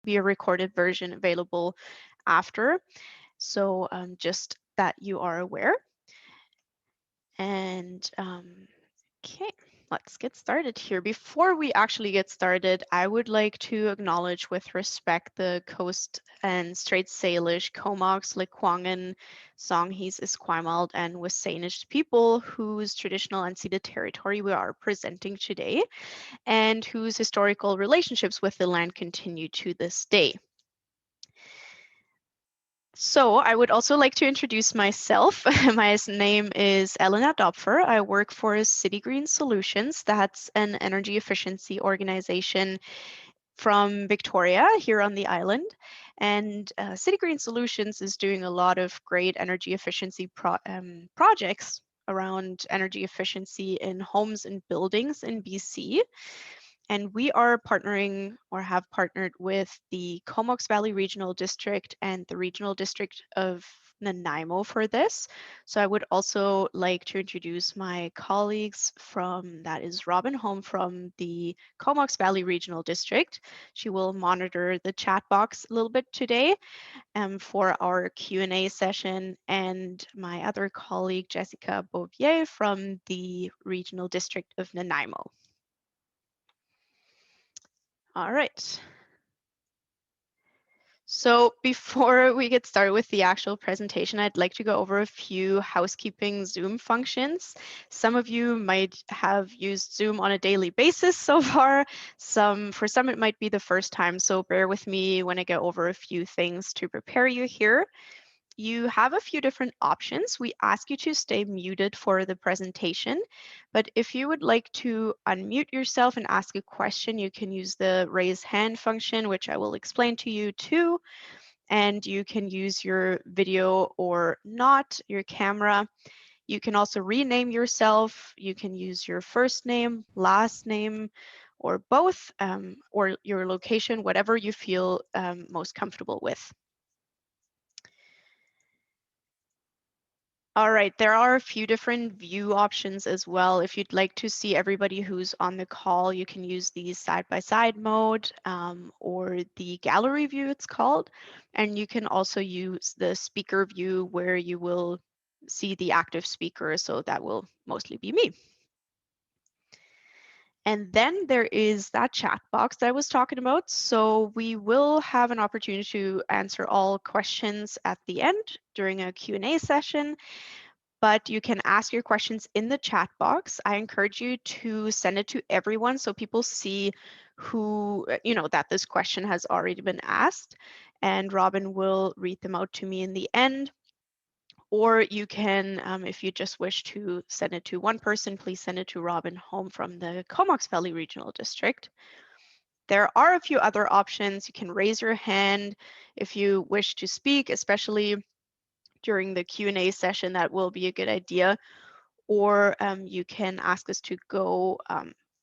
be a recorded version available after. So just that you are aware. And okay, let's get started here. Before we actually get started, I would like to acknowledge with respect the Coast and Strait Salish, Comox, Lekwungen, Songhees, Esquimalt, and Wasanish people whose traditional unceded territory we are presenting today and whose historical relationships with the land continue to this day. So I would also like to introduce myself. My name is Elena Dopfer. I work for City Green Solutions. That's an energy efficiency organization from Victoria here on the island. And City Green Solutions is doing a lot of great energy efficiency projects around energy efficiency in homes and buildings in BC. And we are partnering or have partnered with the Comox Valley Regional District and the Regional District of Nanaimo for this. So I would also like to introduce my colleagues from, that is Robin Holm from the Comox Valley Regional District. She will monitor the chat box a little bit today for our Q&A session, and my other colleague, Jessica Bouvier from the Regional District of Nanaimo. All right. So before we get started with the actual presentation, I'd like to go over a few housekeeping Zoom functions. Some of you might have used Zoom on a daily basis so far. For some, it might be the first time, so bear with me when I go over a few things to prepare you here. You have a few different options. We ask you to stay muted for the presentation, but if you would like to unmute yourself and ask a question, you can use the raise hand function, which I will explain to you too. And you can use your video or not, your camera. You can also rename yourself. You can use your first name, last name, or both, or your location, whatever you feel most comfortable with. All right, there are a few different view options as well. If you'd like to see everybody who's on the call, you can use the side-by-side mode or the gallery view, it's called. And you can also use the speaker view where you will see the active speaker, so that will mostly be me. And then there is that chat box that I was talking about. So we will have an opportunity to answer all questions at the end during a Q&A session. But you can ask your questions in the chat box. I encourage you to send it to everyone so people see who, that this question has already been asked, and Robin will read them out to me in the end. Or you can, if you just wish to send it to one person, please send it to Robin Holm from the Comox Valley Regional District. There are a few other options. You can raise your hand if you wish to speak, especially during the Q&A session. That will be a good idea. Or you can ask us to go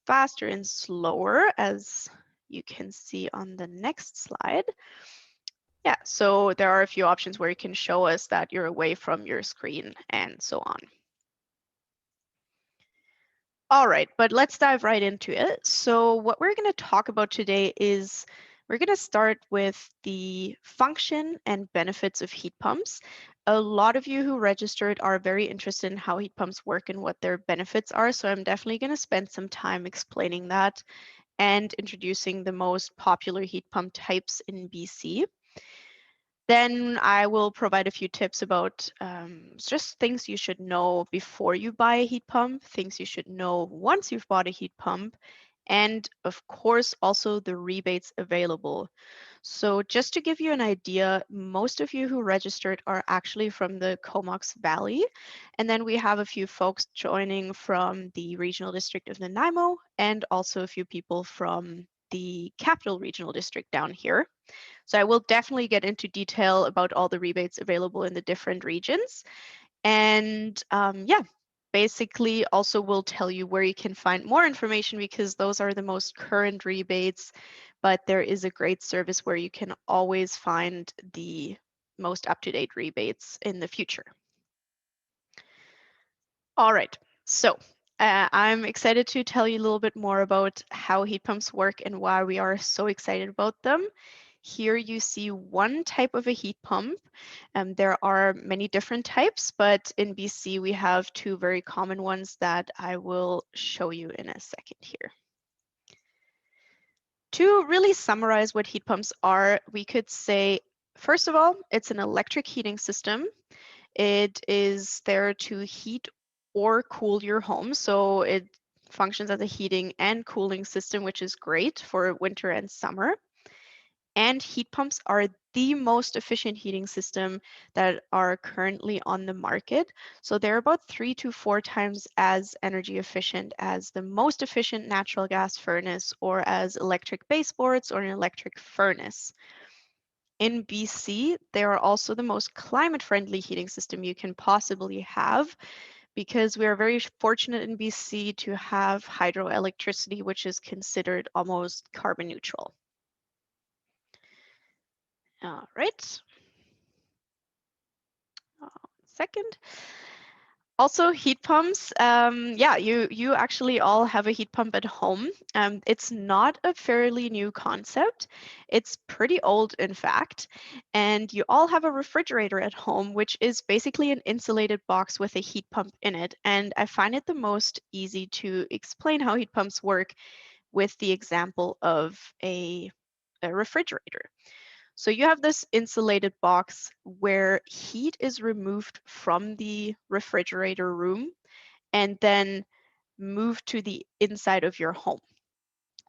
faster and slower, as you can see on the next slide. Yeah, so there are a few options where you can show us that you're away from your screen and so on. All right, but let's dive right into it. So what we're going to talk about today is we're going to start with the function and benefits of heat pumps. A lot of you who registered are very interested in how heat pumps work and what their benefits are, so I'm definitely going to spend some time explaining that and introducing the most popular heat pump types in BC. Then I will provide a few tips about just things you should know before you buy a heat pump, things you should know once you've bought a heat pump, and of course also the rebates available. So just to give you an idea, most of you who registered are actually from the Comox Valley, and then we have a few folks joining from the Regional District of Nanaimo and also a few people from the Capital Regional District down here. So I will definitely get into detail about all the rebates available in the different regions. And yeah, basically also will tell you where you can find more information, because those are the most current rebates, but there is a great service where you can always find the most up-to-date rebates in the future. All right, so I'm excited to tell you a little bit more about how heat pumps work and why we are so excited about them. Here you see one type of a heat pump. There are many different types, but in BC we have two very common ones that I will show you in a second here. To really summarize what heat pumps are, we could say, first of all, it's an electric heating system. It is there to heat or cool your home. So it functions as a heating and cooling system, which is great for winter and summer. And heat pumps are the most efficient heating system that are currently on the market. So they're about 3 to 4 times as energy efficient as the most efficient natural gas furnace or as electric baseboards or an electric furnace. In BC, they are also the most climate-friendly heating system you can possibly have because we are very fortunate in BC to have hydroelectricity, which is considered almost carbon neutral. All right. Second. Also, heat pumps. Yeah, you actually all have a heat pump at home. It's not a fairly new concept. It's pretty old, in fact. And you all have a refrigerator at home, which is basically an insulated box with a heat pump in it. And I find it the most easy to explain how heat pumps work with the example of a refrigerator. So you have this insulated box where heat is removed from the refrigerator room and then moved to the inside of your home.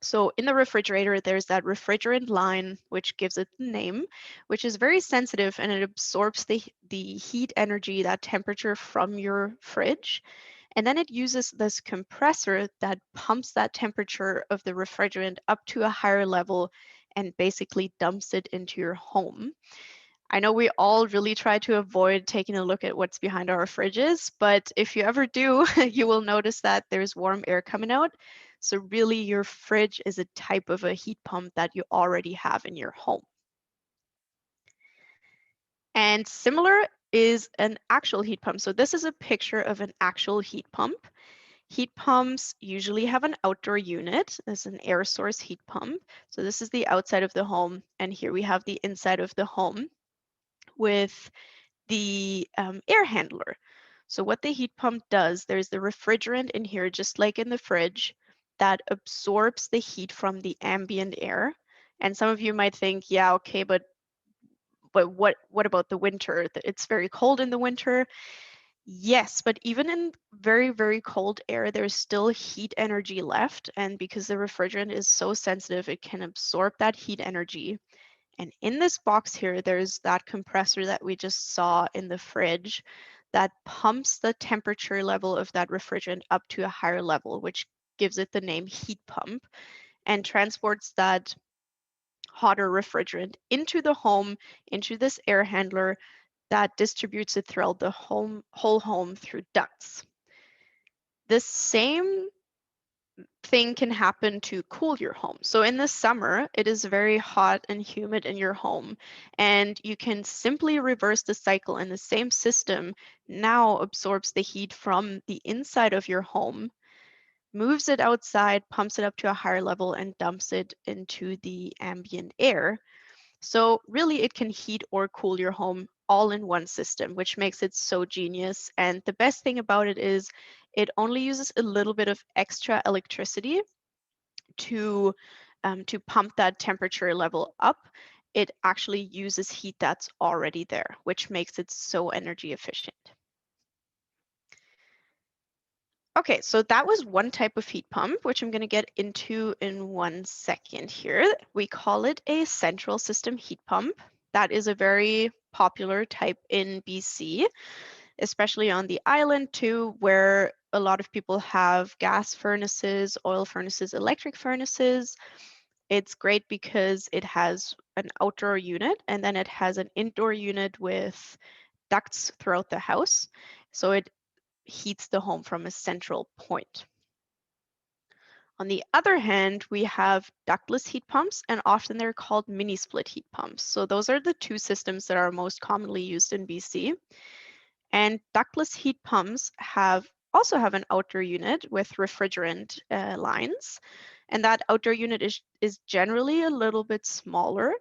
So in the refrigerator, there's that refrigerant line, which gives it the name, which is very sensitive and it absorbs the heat energy, that temperature from your fridge. And then it uses this compressor that pumps that temperature of the refrigerant up to a higher level and basically dumps it into your home. I know we all really try to avoid taking a look at what's behind our fridges, but if you ever do, you will notice that there's warm air coming out. So really your fridge is a type of a heat pump that you already have in your home. And similar is an actual heat pump. So this is a picture of an actual heat pump. Heat pumps usually have an outdoor unit. This is an air source heat pump. So this is the outside of the home. And here we have the inside of the home with the air handler. So what the heat pump does, there's the refrigerant in here, just like in the fridge, that absorbs the heat from the ambient air. And some of you might think, yeah, okay, but what about the winter? It's very cold in the winter. Yes, but even in very, very cold air, there's still heat energy left. And because the refrigerant is so sensitive, it can absorb that heat energy. And in this box here, there's that compressor that we just saw in the fridge that pumps the temperature level of that refrigerant up to a higher level, which gives it the name heat pump and transports that hotter refrigerant into the home, into this air handler that distributes it throughout the whole home through ducts. The same thing can happen to cool your home. So in the summer, it is very hot and humid in your home, and you can simply reverse the cycle, and the same system now absorbs the heat from the inside of your home, moves it outside, pumps it up to a higher level, and dumps it into the ambient air. So really it can heat or cool your home all in one system, which makes it so genius. And the best thing about it is it only uses a little bit of extra electricity to pump that temperature level up. It actually uses heat that's already there, which makes it so energy efficient. Okay, so that was one type of heat pump, which I'm going to get into in 1 second here. We call it a central system heat pump. That is a very popular type in BC, especially on the island too, where a lot of people have gas furnaces, oil furnaces, electric furnaces. It's great because it has an outdoor unit and then it has an indoor unit with ducts throughout the house. So it heats the home from a central point. On the other hand, we have ductless heat pumps, and often they're called mini split heat pumps. So those are the two systems that are most commonly used in BC. And ductless heat pumps also have an outdoor unit with refrigerant lines. And that outdoor unit is generally a little bit smaller.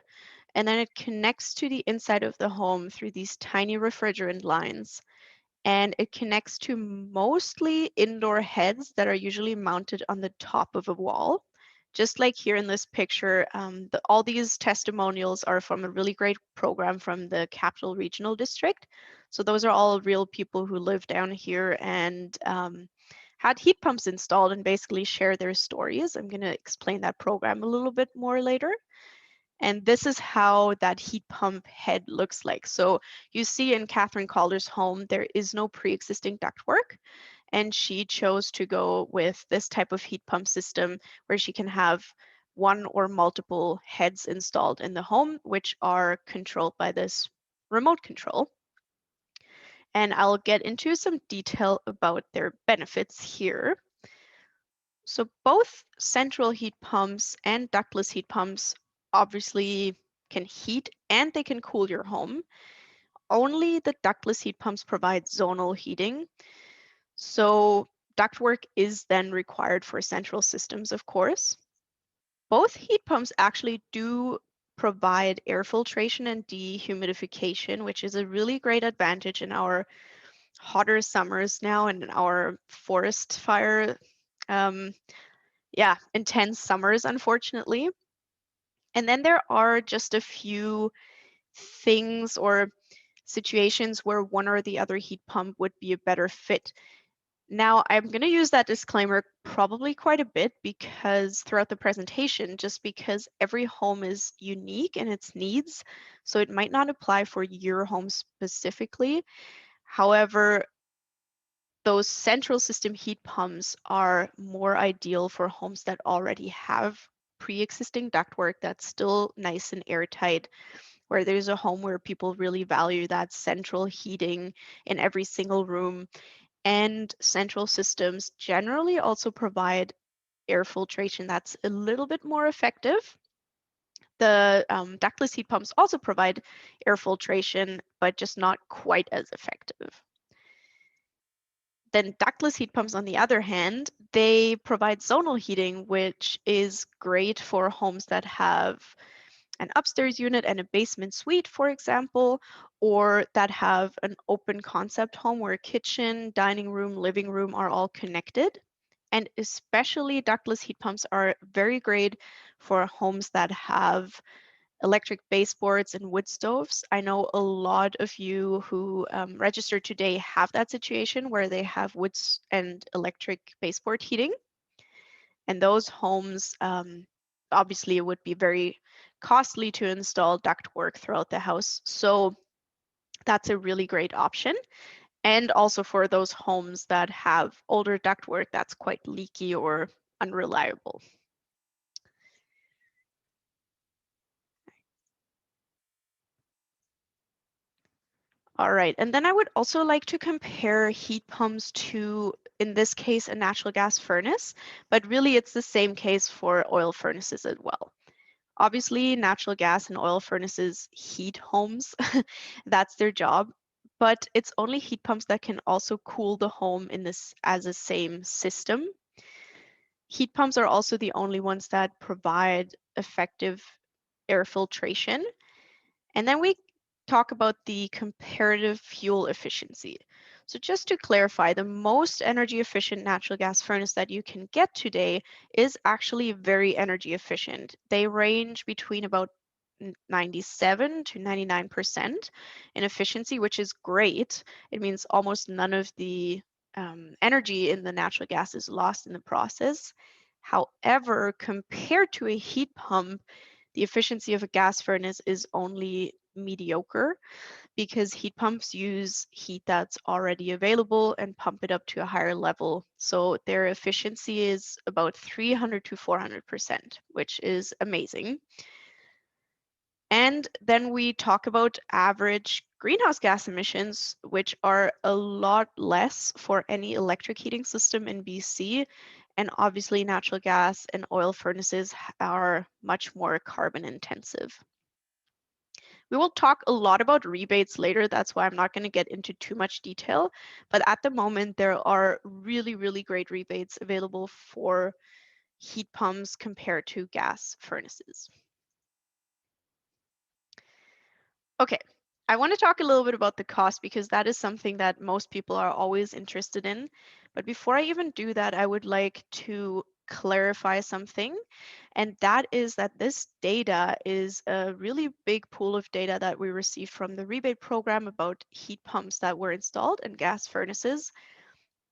and then it connects to the inside of the home through these tiny refrigerant lines. And it connects to mostly indoor heads that are usually mounted on the top of a wall. Just like here in this picture, all these testimonials are from a really great program from the Capital Regional District. So those are all real people who live down here and had heat pumps installed and basically share their stories. I'm going to explain that program a little bit more later. And this is how that heat pump head looks like. So you see in Catherine Calder's home, there is no pre-existing ductwork. And she chose to go with this type of heat pump system where she can have one or multiple heads installed in the home, which are controlled by this remote control. And I'll get into some detail about their benefits here. So both central heat pumps and ductless heat pumps obviously can heat and they can cool your home. Only the ductless heat pumps provide zonal heating. So ductwork is then required for central systems, of course. Both heat pumps actually do provide air filtration and dehumidification, which is a really great advantage in our hotter summers now and in our forest fire intense summers, unfortunately. And then there are just a few things or situations where one or the other heat pump would be a better fit. Now, I'm going to use that disclaimer probably quite a bit because throughout the presentation, just because every home is unique in its needs, so it might not apply for your home specifically. However, those central system heat pumps are more ideal for homes that already have pre-existing ductwork that's still nice and airtight, where there's a home where people really value that central heating in every single room. And central systems generally also provide air filtration that's a little bit more effective. The ductless heat pumps also provide air filtration, but just not quite as effective. Then ductless heat pumps, on the other hand, they provide zonal heating, which is great for homes that have an upstairs unit and a basement suite, for example, or that have an open concept home where kitchen, dining room, living room are all connected. And especially ductless heat pumps are very great for homes that have electric baseboards and wood stoves. I know a lot of you who registered today have that situation where they have woods and electric baseboard heating. And those homes, obviously, it would be very costly to install ductwork throughout the house. So that's a really great option. And also for those homes that have older ductwork that's quite leaky or unreliable. All right, and then I would also like to compare heat pumps to, in this case, a natural gas furnace, but really it's the same case for oil furnaces as well. Obviously, natural gas and oil furnaces heat homes. That's their job, but it's only heat pumps that can also cool the home in this as a same system. Heat pumps are also the only ones that provide effective air filtration. And then we talk about the comparative fuel efficiency. So just to clarify, the most energy efficient natural gas furnace that you can get today is actually very energy efficient. They range between about 97 to 99% in efficiency, which is great. It means almost none of the energy in the natural gas is lost in the process. However, compared to a heat pump, the efficiency of a gas furnace is only mediocre because heat pumps use heat that's already available and pump it up to a higher level. So their efficiency is about 300 to 400%, which is amazing. And then we talk about average greenhouse gas emissions, which are a lot less for any electric heating system in BC. And obviously natural gas and oil furnaces are much more carbon intensive. We will talk a lot about rebates later. That's why I'm not going to get into too much detail. But at the moment, there are really, really great rebates available for heat pumps compared to gas furnaces. Okay, I want to talk a little bit about the cost because that is something that most people are always interested in. But before I even do that, I would like to clarify something, and that is that this data is a really big pool of data that we received from the rebate program about heat pumps that were installed and gas furnaces.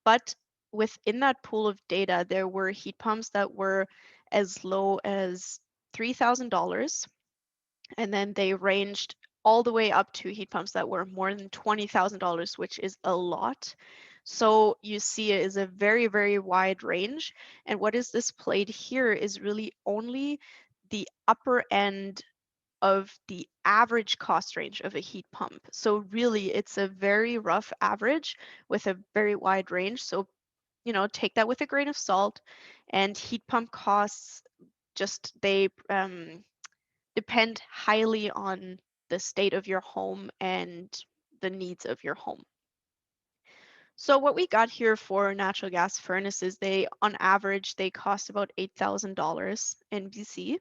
But within that pool of data, there were heat pumps that were as low as $3,000, and then they ranged all the way up to heat pumps that were more than $20,000, which is a lot. So you see it is a very, very wide range. And what is displayed here is really only the upper end of the average cost range of a heat pump. So really it's a very rough average with a very wide range. So, take that with a grain of salt. And heat pump costs, just they depend highly on the state of your home and the needs of your home. So what we got here for natural gas furnaces, on average, they cost about $8,000 in BC.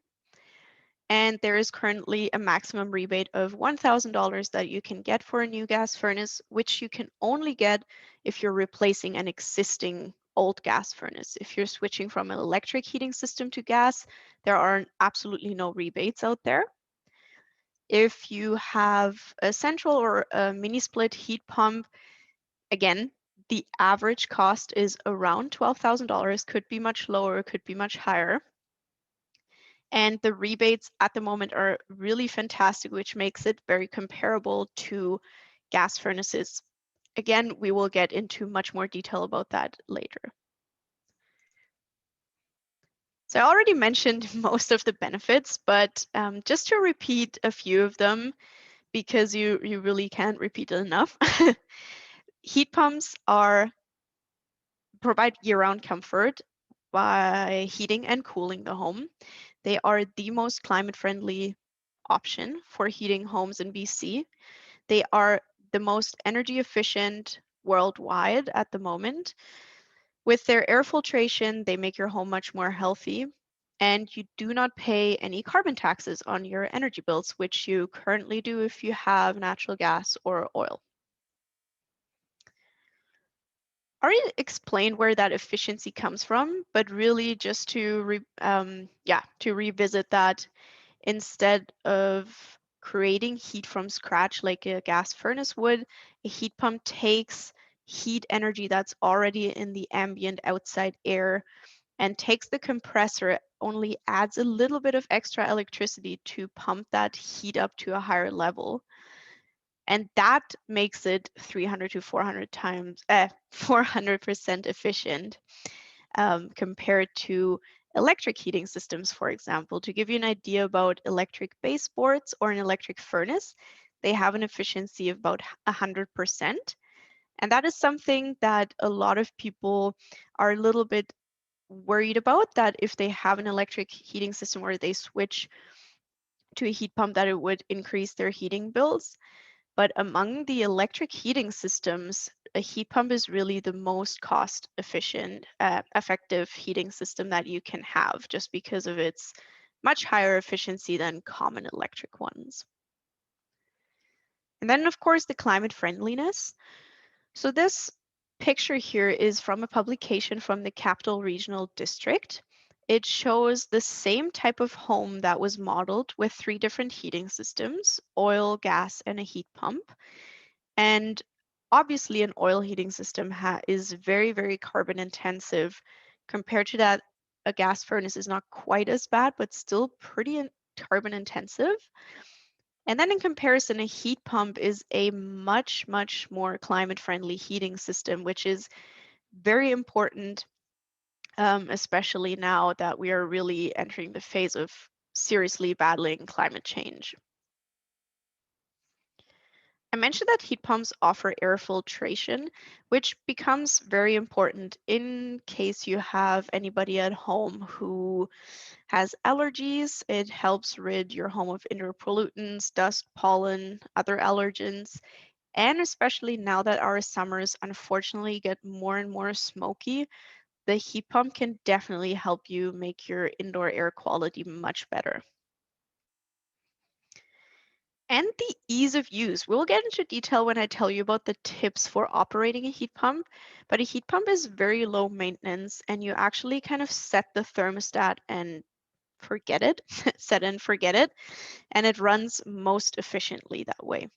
And there is currently a maximum rebate of $1,000 that you can get for a new gas furnace, which you can only get if you're replacing an existing old gas furnace. If you're switching from an electric heating system to gas, there are absolutely no rebates out there. If you have a central or a mini split heat pump, again, the average cost is around $12,000, could be much lower, could be much higher. And the rebates at the moment are really fantastic, which makes it very comparable to gas furnaces. Again, we will get into much more detail about that later. So I already mentioned most of the benefits, but just to repeat a few of them, because you really can't repeat it enough. Heat pumps provide year-round comfort by heating and cooling the home. They are the most climate-friendly option for heating homes in BC. They are the most energy efficient worldwide at the moment. With their air filtration, they make your home much more healthy. And you do not pay any carbon taxes on your energy bills, which you currently do if you have natural gas or oil. I already explained where that efficiency comes from, but really just to revisit that, instead of creating heat from scratch like a gas furnace would, a heat pump takes heat energy that's already in the ambient outside air and takes the compressor, only adds a little bit of extra electricity to pump that heat up to a higher level. And that makes it 300 to 400% efficient compared to electric heating systems, for example. To give you an idea about electric baseboards or an electric furnace, they have an efficiency of about 100%. And that is something that a lot of people are a little bit worried about, that if they have an electric heating system where they switch to a heat pump, that it would increase their heating bills. But among the electric heating systems, a heat pump is really the most cost efficient, effective heating system that you can have, just because of its much higher efficiency than common electric ones. And then, of course, the climate friendliness. So this picture here is from a publication from the Capital Regional District. It shows the same type of home that was modeled with 3 different heating systems: oil, gas, and a heat pump. And obviously, an oil heating system is very, very carbon intensive. Compared to that, a gas furnace is not quite as bad, but still pretty carbon intensive. And then in comparison, a heat pump is a much, much more climate friendly heating system, which is very important, especially now that we are really entering the phase of seriously battling climate change. I mentioned that heat pumps offer air filtration, which becomes very important in case you have anybody at home who has allergies. It helps rid your home of indoor pollutants, dust, pollen, other allergens. And especially now that our summers unfortunately get more and more smoky, the heat pump can definitely help you make your indoor air quality much better. And the ease of use. We'll get into detail when I tell you about the tips for operating a heat pump, but a heat pump is very low maintenance and you actually kind of set the thermostat and forget it, set and forget it, and it runs most efficiently that way.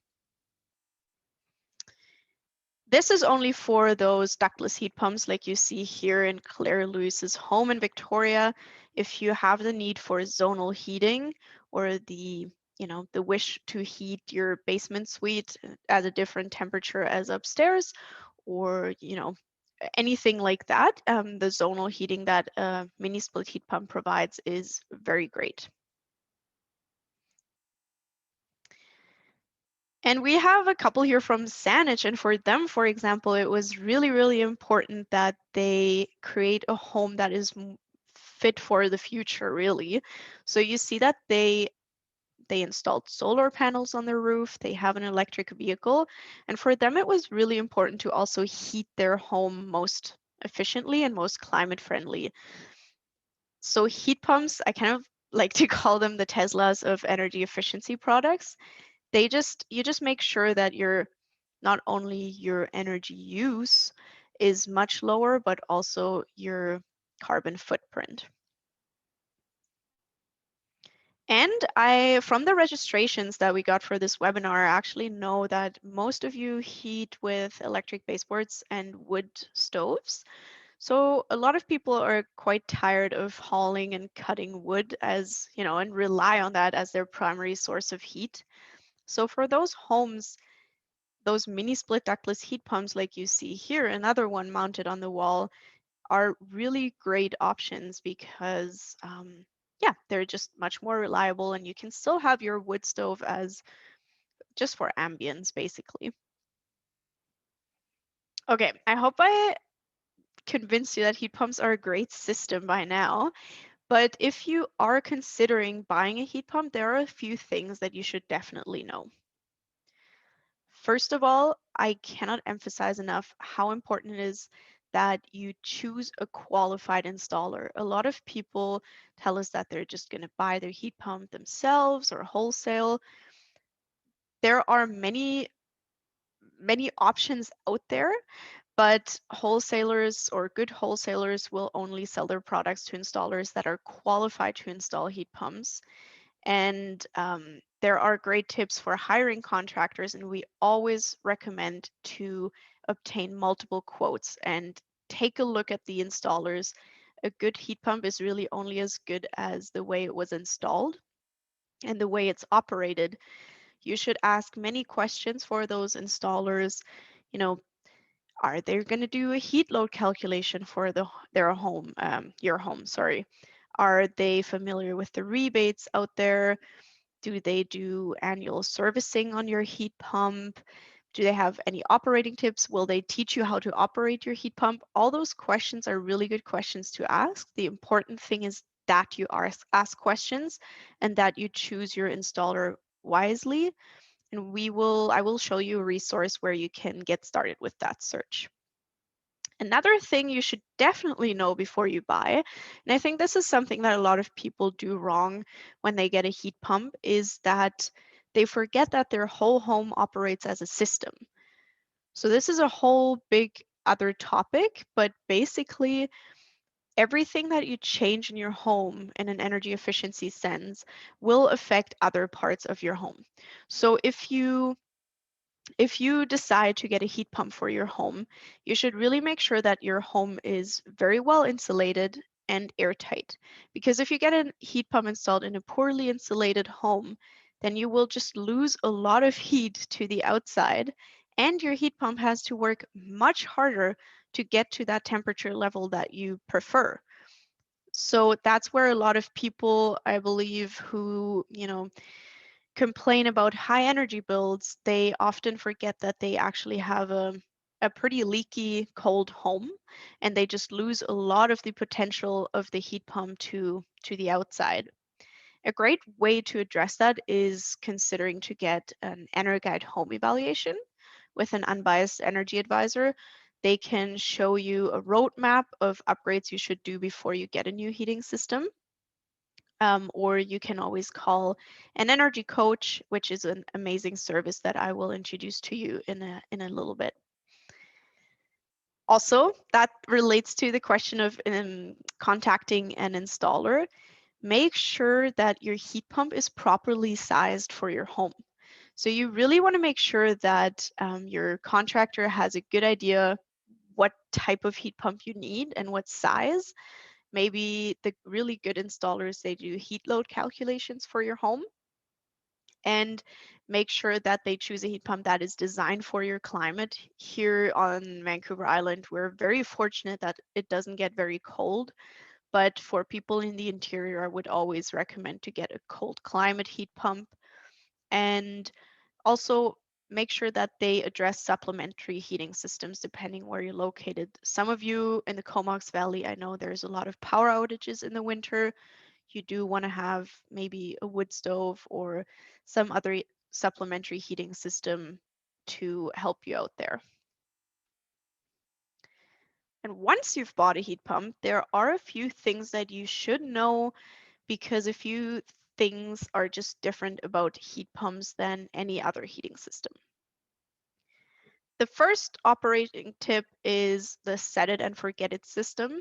This is only for those ductless heat pumps like you see here in Claire Lewis's home in Victoria. If you have the need for zonal heating or the wish to heat your basement suite at a different temperature as upstairs, or anything like that, the zonal heating that a mini split heat pump provides is very great. And we have a couple here from Saanich, and for them, for example, it was really, really important that they create a home that is fit for the future, really. So you see that they installed solar panels on their roof, they have an electric vehicle, and for them it was really important to also heat their home most efficiently and most climate friendly. So heat pumps, I kind of like to call them the Teslas of energy efficiency products. You just make sure that not only your energy use is much lower, but also your carbon footprint. And from the registrations that we got for this webinar, I actually know that most of you heat with electric baseboards and wood stoves. So a lot of people are quite tired of hauling and cutting wood and rely on that as their primary source of heat. So for those homes, those mini split ductless heat pumps like you see here, another one mounted on the wall, are really great options because yeah, they're just much more reliable and you can still have your wood stove as just for ambience basically. Okay, I hope I convinced you that heat pumps are a great system by now. But if you are considering buying a heat pump, there are a few things that you should definitely know. First of all, I cannot emphasize enough how important it is that you choose a qualified installer. A lot of people tell us that they're just going to buy their heat pump themselves or wholesale. There are many, many options out there, but wholesalers or good wholesalers will only sell their products to installers that are qualified to install heat pumps. And there are great tips for hiring contractors, and we always recommend to obtain multiple quotes and take a look at the installers. A good heat pump is really only as good as the way it was installed and the way it's operated. You should ask many questions for those installers. You know, are they going to do a heat load calculation for your home, sorry? Are they familiar with the rebates out there? Do they do annual servicing on your heat pump? Do they have any operating tips? Will they teach you how to operate your heat pump? All those questions are really good questions to ask. The important thing is that you ask questions and that you choose your installer wisely. And I will show you a resource where you can get started with that search. Another thing you should definitely know before you buy, and I think this is something that a lot of people do wrong when they get a heat pump, is that they forget that their whole home operates as a system. So this is a whole big other topic, but basically everything that you change in your home in an energy efficiency sense will affect other parts of your home. So if you decide to get a heat pump for your home, you should really make sure that your home is very well insulated and airtight. Because if you get a heat pump installed in a poorly insulated home, then you will just lose a lot of heat to the outside, and your heat pump has to work much harder to get to that temperature level that you prefer. So that's where a lot of people, I believe, who complain about high energy builds, they often forget that they actually have a pretty leaky cold home, and they just lose a lot of the potential of the heat pump to the outside. A great way to address that is considering to get an EnerGuide home evaluation with an unbiased energy advisor. They can show you a roadmap of upgrades you should do before you get a new heating system. or you can always call an energy coach, which is an amazing service that I will introduce to you in a little bit. Also, that relates to the question of contacting an installer. Make sure that your heat pump is properly sized for your home. So you really want to make sure that your contractor has a good idea what type of heat pump you need and what size. Maybe the really good installers, they do heat load calculations for your home, and make sure that they choose a heat pump that is designed for your climate. Here on Vancouver Island, we're very fortunate that it doesn't get very cold, but for people in the interior, I would always recommend to get a cold climate heat pump. And also make sure that they address supplementary heating systems depending where you're located. Some of you in the Comox Valley, I know there's a lot of power outages in the winter. You do want to have maybe a wood stove or some other supplementary heating system to help you out there. And once you've bought a heat pump, there are a few things that you should know, because a few things are just different about heat pumps than any other heating system. The first operating tip is the set it and forget it system.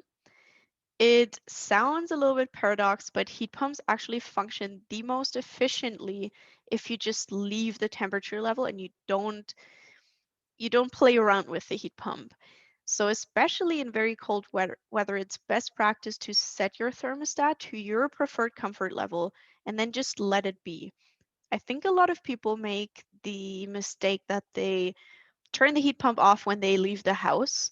It sounds a little bit paradox, but heat pumps actually function the most efficiently if you just leave the temperature level and you don't play around with the heat pump. So especially in very cold weather, it's best practice to set your thermostat to your preferred comfort level and then just let it be. I think a lot of people make the mistake that they turn the heat pump off when they leave the house,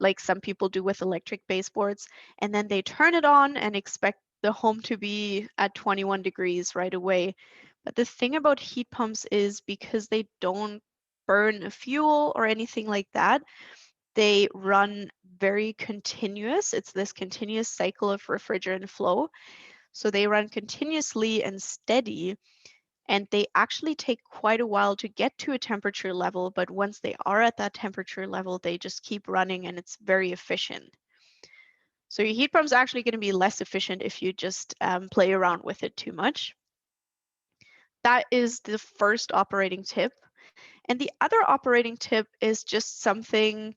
like some people do with electric baseboards, and then they turn it on and expect the home to be at 21 degrees right away. But the thing about heat pumps is, because they don't burn fuel or anything like that, they run very continuous. It's this continuous cycle of refrigerant flow. So they run continuously and steady, and they actually take quite a while to get to a temperature level, but once they are at that temperature level, they just keep running and it's very efficient. So your heat pump's actually going to be less efficient if you just play around with it too much. That is the first operating tip. And the other operating tip is just something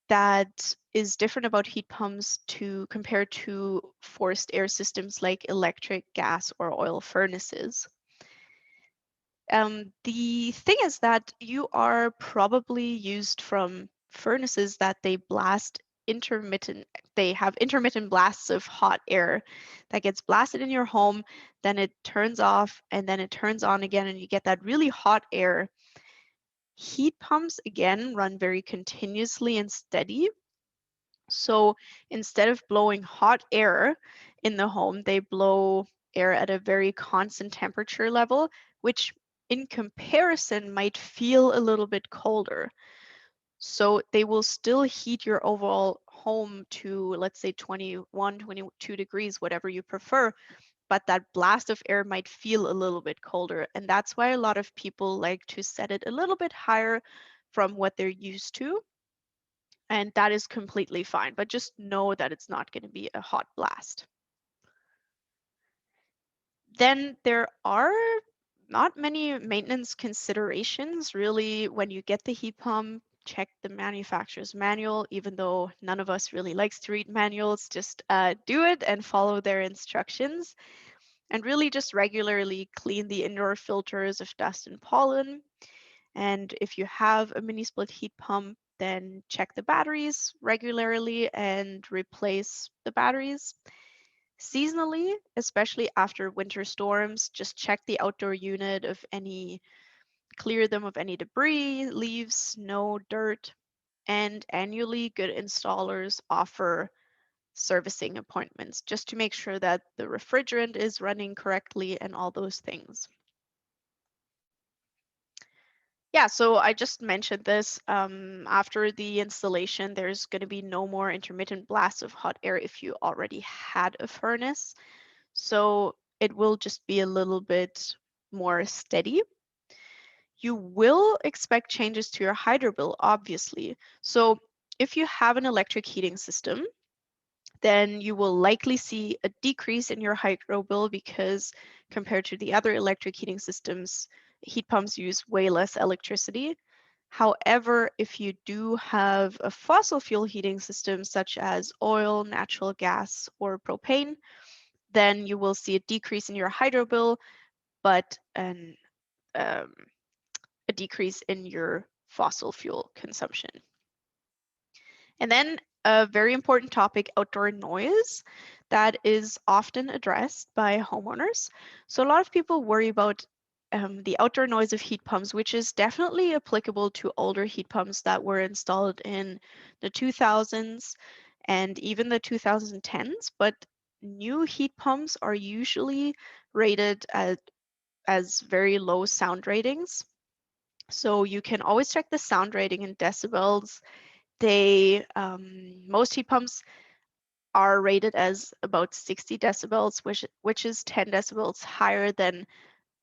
that is different about heat pumps to compare to forced air systems like electric, gas, or oil furnaces. The thing is that you are probably used from furnaces that they have intermittent blasts of hot air that gets blasted in your home, then it turns off, and then it turns on again, and you get that really hot air. Heat pumps, again, run very continuously and steady. So instead of blowing hot air in the home, they blow air at a very constant temperature level, which in comparison might feel a little bit colder. So they will still heat your overall home to, let's say, 21, 22 degrees, whatever you prefer, but that blast of air might feel a little bit colder. And that's why a lot of people like to set it a little bit higher from what they're used to. And that is completely fine, but just know that it's not going to be a hot blast. Then there are not many maintenance considerations really when you get the heat pump. Check the manufacturer's manual, even though none of us really likes to read manuals. Just do it and follow their instructions, and really just regularly clean the indoor filters of dust and pollen. And if you have a mini split heat pump, then check the batteries regularly and replace the batteries. Seasonally, especially after winter storms, just check the outdoor unit clear them of any debris, leaves, snow, dirt. And annually, good installers offer servicing appointments just to make sure that the refrigerant is running correctly and all those things. Yeah, so I just mentioned this. After the installation, there's going to be no more intermittent blasts of hot air if you already had a furnace. So it will just be a little bit more steady. You will expect changes to your hydro bill, obviously. So if you have an electric heating system, then you will likely see a decrease in your hydro bill because compared to the other electric heating systems, heat pumps use way less electricity. However, if you do have a fossil fuel heating system such as oil, natural gas, or propane, then you will see a decrease in your hydro bill, but a decrease in your fossil fuel consumption. And then a very important topic, outdoor noise, that is often addressed by homeowners. So a lot of people worry about the outdoor noise of heat pumps, which is definitely applicable to older heat pumps that were installed in the 2000s and even the 2010s. But new heat pumps are usually rated as very low sound ratings. So you can always check the sound rating in decibels. Most heat pumps are rated as about 60 decibels, which is 10 decibels higher than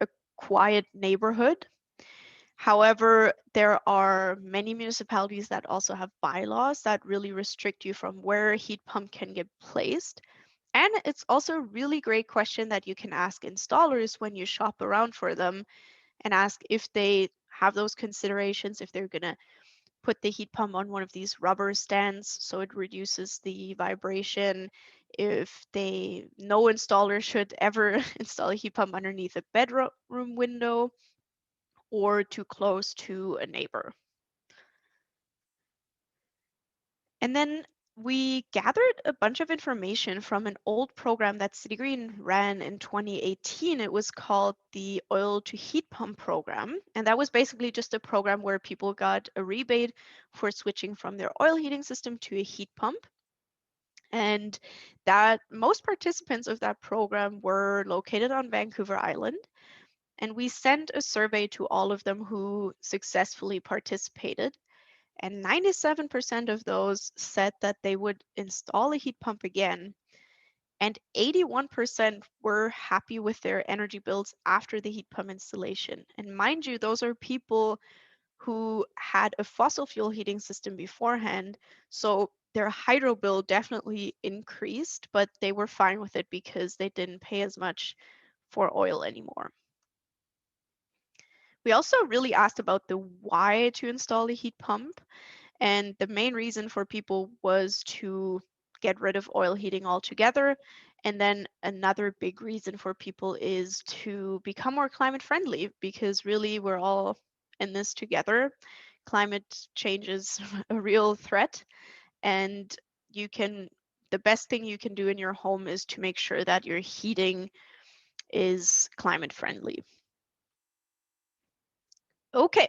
a quiet neighborhood. However, there are many municipalities that also have bylaws that really restrict you from where a heat pump can get placed. And it's also a really great question that you can ask installers when you shop around for them and ask if they have those considerations, if they're going to put the heat pump on one of these rubber stands so it reduces the vibration. If no installer should ever install a heat pump underneath a bedroom window or too close to a neighbor. And then we gathered a bunch of information from an old program that City Green ran in 2018. It was called the Oil to Heat Pump program. And that was basically just a program where people got a rebate for switching from their oil heating system to a heat pump. And that most participants of that program were located on Vancouver Island. And we sent a survey to all of them who successfully participated. And 97% of those said that they would install a heat pump again. And 81% were happy with their energy bills after the heat pump installation. And mind you, those are people who had a fossil fuel heating system beforehand. So their hydro bill definitely increased, but they were fine with it because they didn't pay as much for oil anymore. We also really asked about the why to install a heat pump. And the main reason for people was to get rid of oil heating altogether. And then another big reason for people is to become more climate friendly because really we're all in this together. Climate change is a real threat. And the best thing you can do in your home is to make sure that your heating is climate friendly. Okay,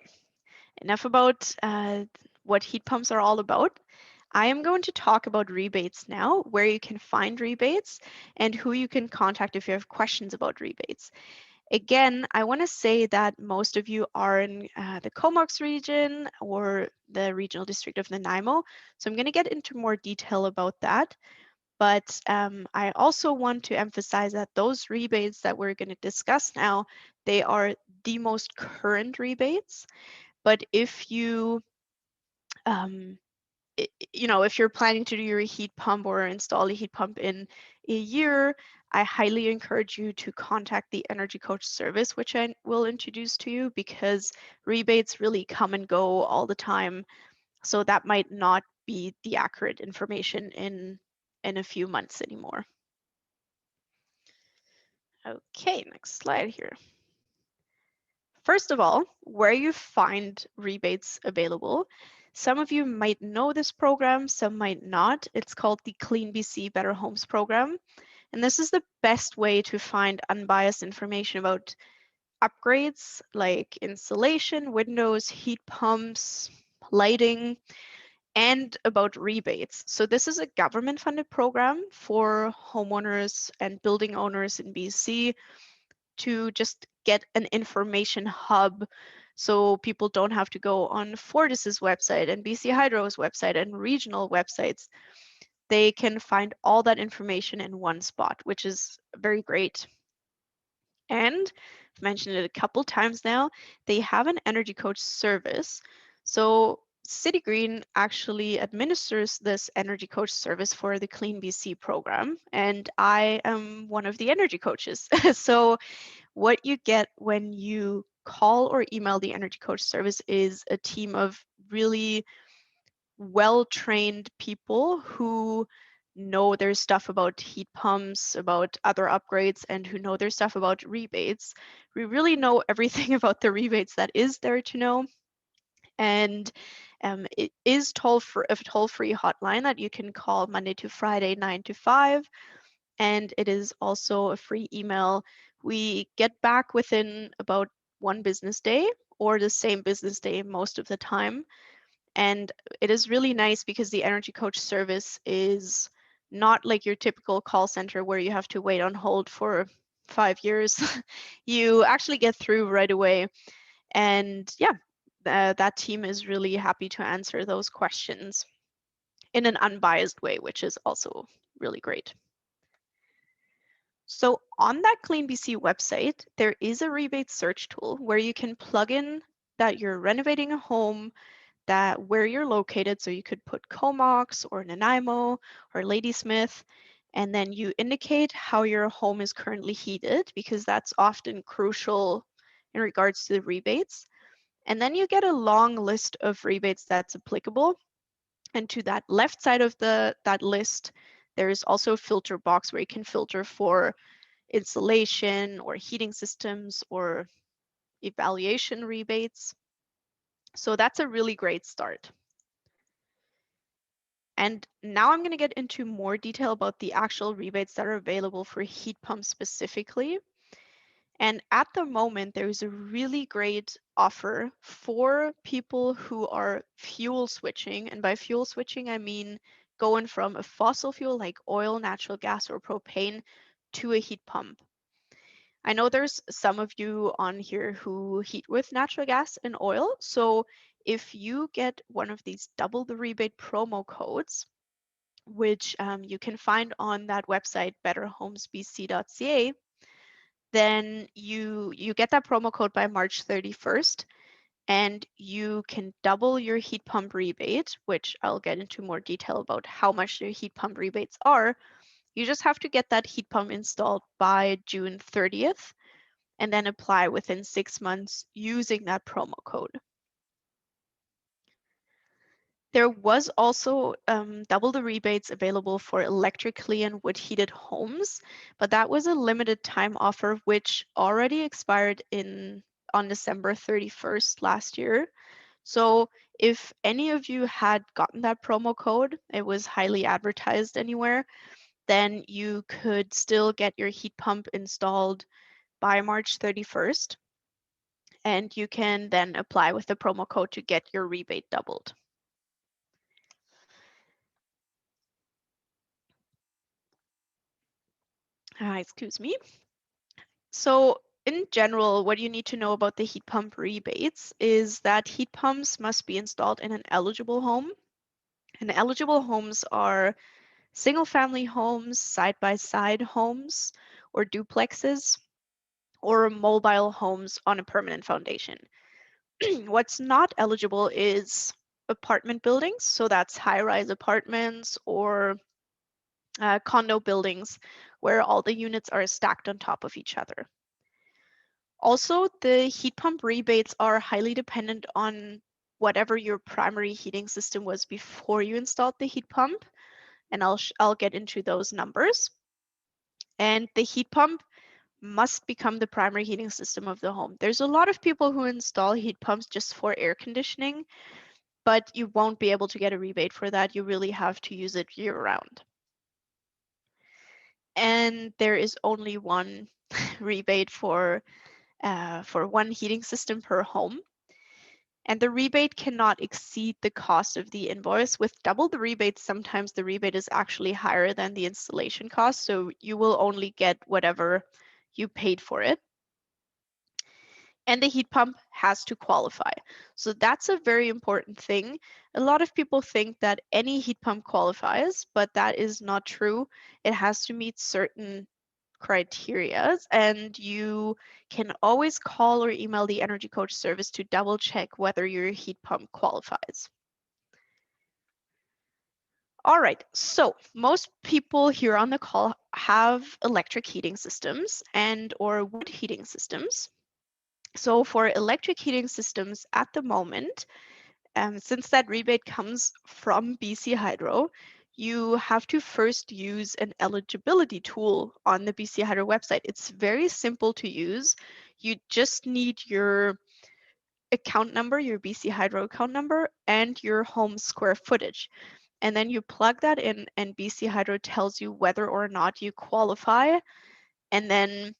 enough about what heat pumps are all about. I am going to talk about rebates now, where you can find rebates and who you can contact if you have questions about rebates. Again, I want to say that most of you are in the Comox region or the regional district of Nanaimo, so I'm going to get into more detail about that. But I also want to emphasize that those rebates that we're going to discuss now, they are the most current rebates. But if you if you're planning to do your heat pump or install a heat pump in a year, I highly encourage you to contact the Energy Coach service, which I will introduce to you because rebates really come and go all the time. So that might not be the accurate information in a few months anymore. Okay, next slide here. First of all, where you find rebates available. Some of you might know this program, some might not. It's called the CleanBC Better Homes program. And this is the best way to find unbiased information about upgrades like insulation, windows, heat pumps, lighting, and about rebates. So this is a government-funded program for homeowners and building owners in BC to just get an information hub so people don't have to go on Fortis's website and BC Hydro's website and regional websites. They can find all that information in one spot, which is very great. And I've mentioned it a couple times now, they have an Energy Coach service. So City Green actually administers this energy coach service for the CleanBC program, and I am one of the energy coaches. So what you get when you call or email the energy coach service is a team of really well-trained people who know their stuff about heat pumps, about other upgrades, and who know their stuff about rebates. We really know everything about the rebates that is there to know. And it is a toll-free hotline that you can call Monday to Friday, 9 to 5. And it is also a free email. We get back within about 1 business day or the same business day most of the time. And it is really nice because the energy coach service is not like your typical call center where you have to wait on hold for 5 years. You actually get through right away. And yeah, that team is really happy to answer those questions in an unbiased way, which is also really great. So on that CleanBC website, there is a rebate search tool where you can plug in that you're renovating a home, that where you're located. So you could put Comox or Nanaimo or Ladysmith, and then you indicate how your home is currently heated, because that's often crucial in regards to the rebates. And then you get a long list of rebates that's applicable. And to that left side of that list, there's also a filter box where you can filter for insulation or heating systems or evaluation rebates. So that's a really great start. And now I'm going to get into more detail about the actual rebates that are available for heat pumps specifically. And at the moment, there's a really great offer for people who are fuel switching. And by fuel switching, I mean going from a fossil fuel like oil, natural gas, or propane to a heat pump. I know there's some of you on here who heat with natural gas and oil. So if you get one of these double the rebate promo codes, which you can find on that website, betterhomesbc.ca, then you get that promo code by March 31st, and you can double your heat pump rebate, which I'll get into more detail about how much your heat pump rebates are. You just have to get that heat pump installed by June 30th and then apply within 6 months using that promo code. There was also double the rebates available for electrically and wood heated homes, but that was a limited time offer which already expired on December 31st last year. So if any of you had gotten that promo code, it was highly advertised anywhere, then you could still get your heat pump installed by March 31st. And you can then apply with the promo code to get your rebate doubled. Excuse me. So in general, what you need to know about the heat pump rebates is that heat pumps must be installed in an eligible home. And eligible homes are single-family homes, side-by-side homes, or duplexes, or mobile homes on a permanent foundation. What's not eligible is apartment buildings. So that's high-rise apartments or condo buildings where all the units are stacked on top of each other. Also, the heat pump rebates are highly dependent on whatever your primary heating system was before you installed the heat pump, and I'll get into those numbers. And the heat pump must become the primary heating system of the home. There's a lot of people who install heat pumps just for air conditioning, but you won't be able to get a rebate for that. You really have to use it year-round. And there is only one rebate for one heating system per home. And the rebate cannot exceed the cost of the invoice. With double the rebate, sometimes the rebate is actually higher than the installation cost, so you will only get whatever you paid for it. And the heat pump has to qualify. So that's a very important thing. A lot of people think that any heat pump qualifies, but that is not true. It has to meet certain criteria, and you can always call or email the energy coach service to double check whether your heat pump qualifies. All right, so most people here on the call have electric heating systems and or wood heating systems. So for electric heating systems at the moment, since that rebate comes from BC Hydro, you have to first use an eligibility tool on the BC Hydro website. It's very simple to use. You just need your account number, your BC Hydro account number, and your home square footage. And then you plug that in, and BC Hydro tells you whether or not you qualify, and then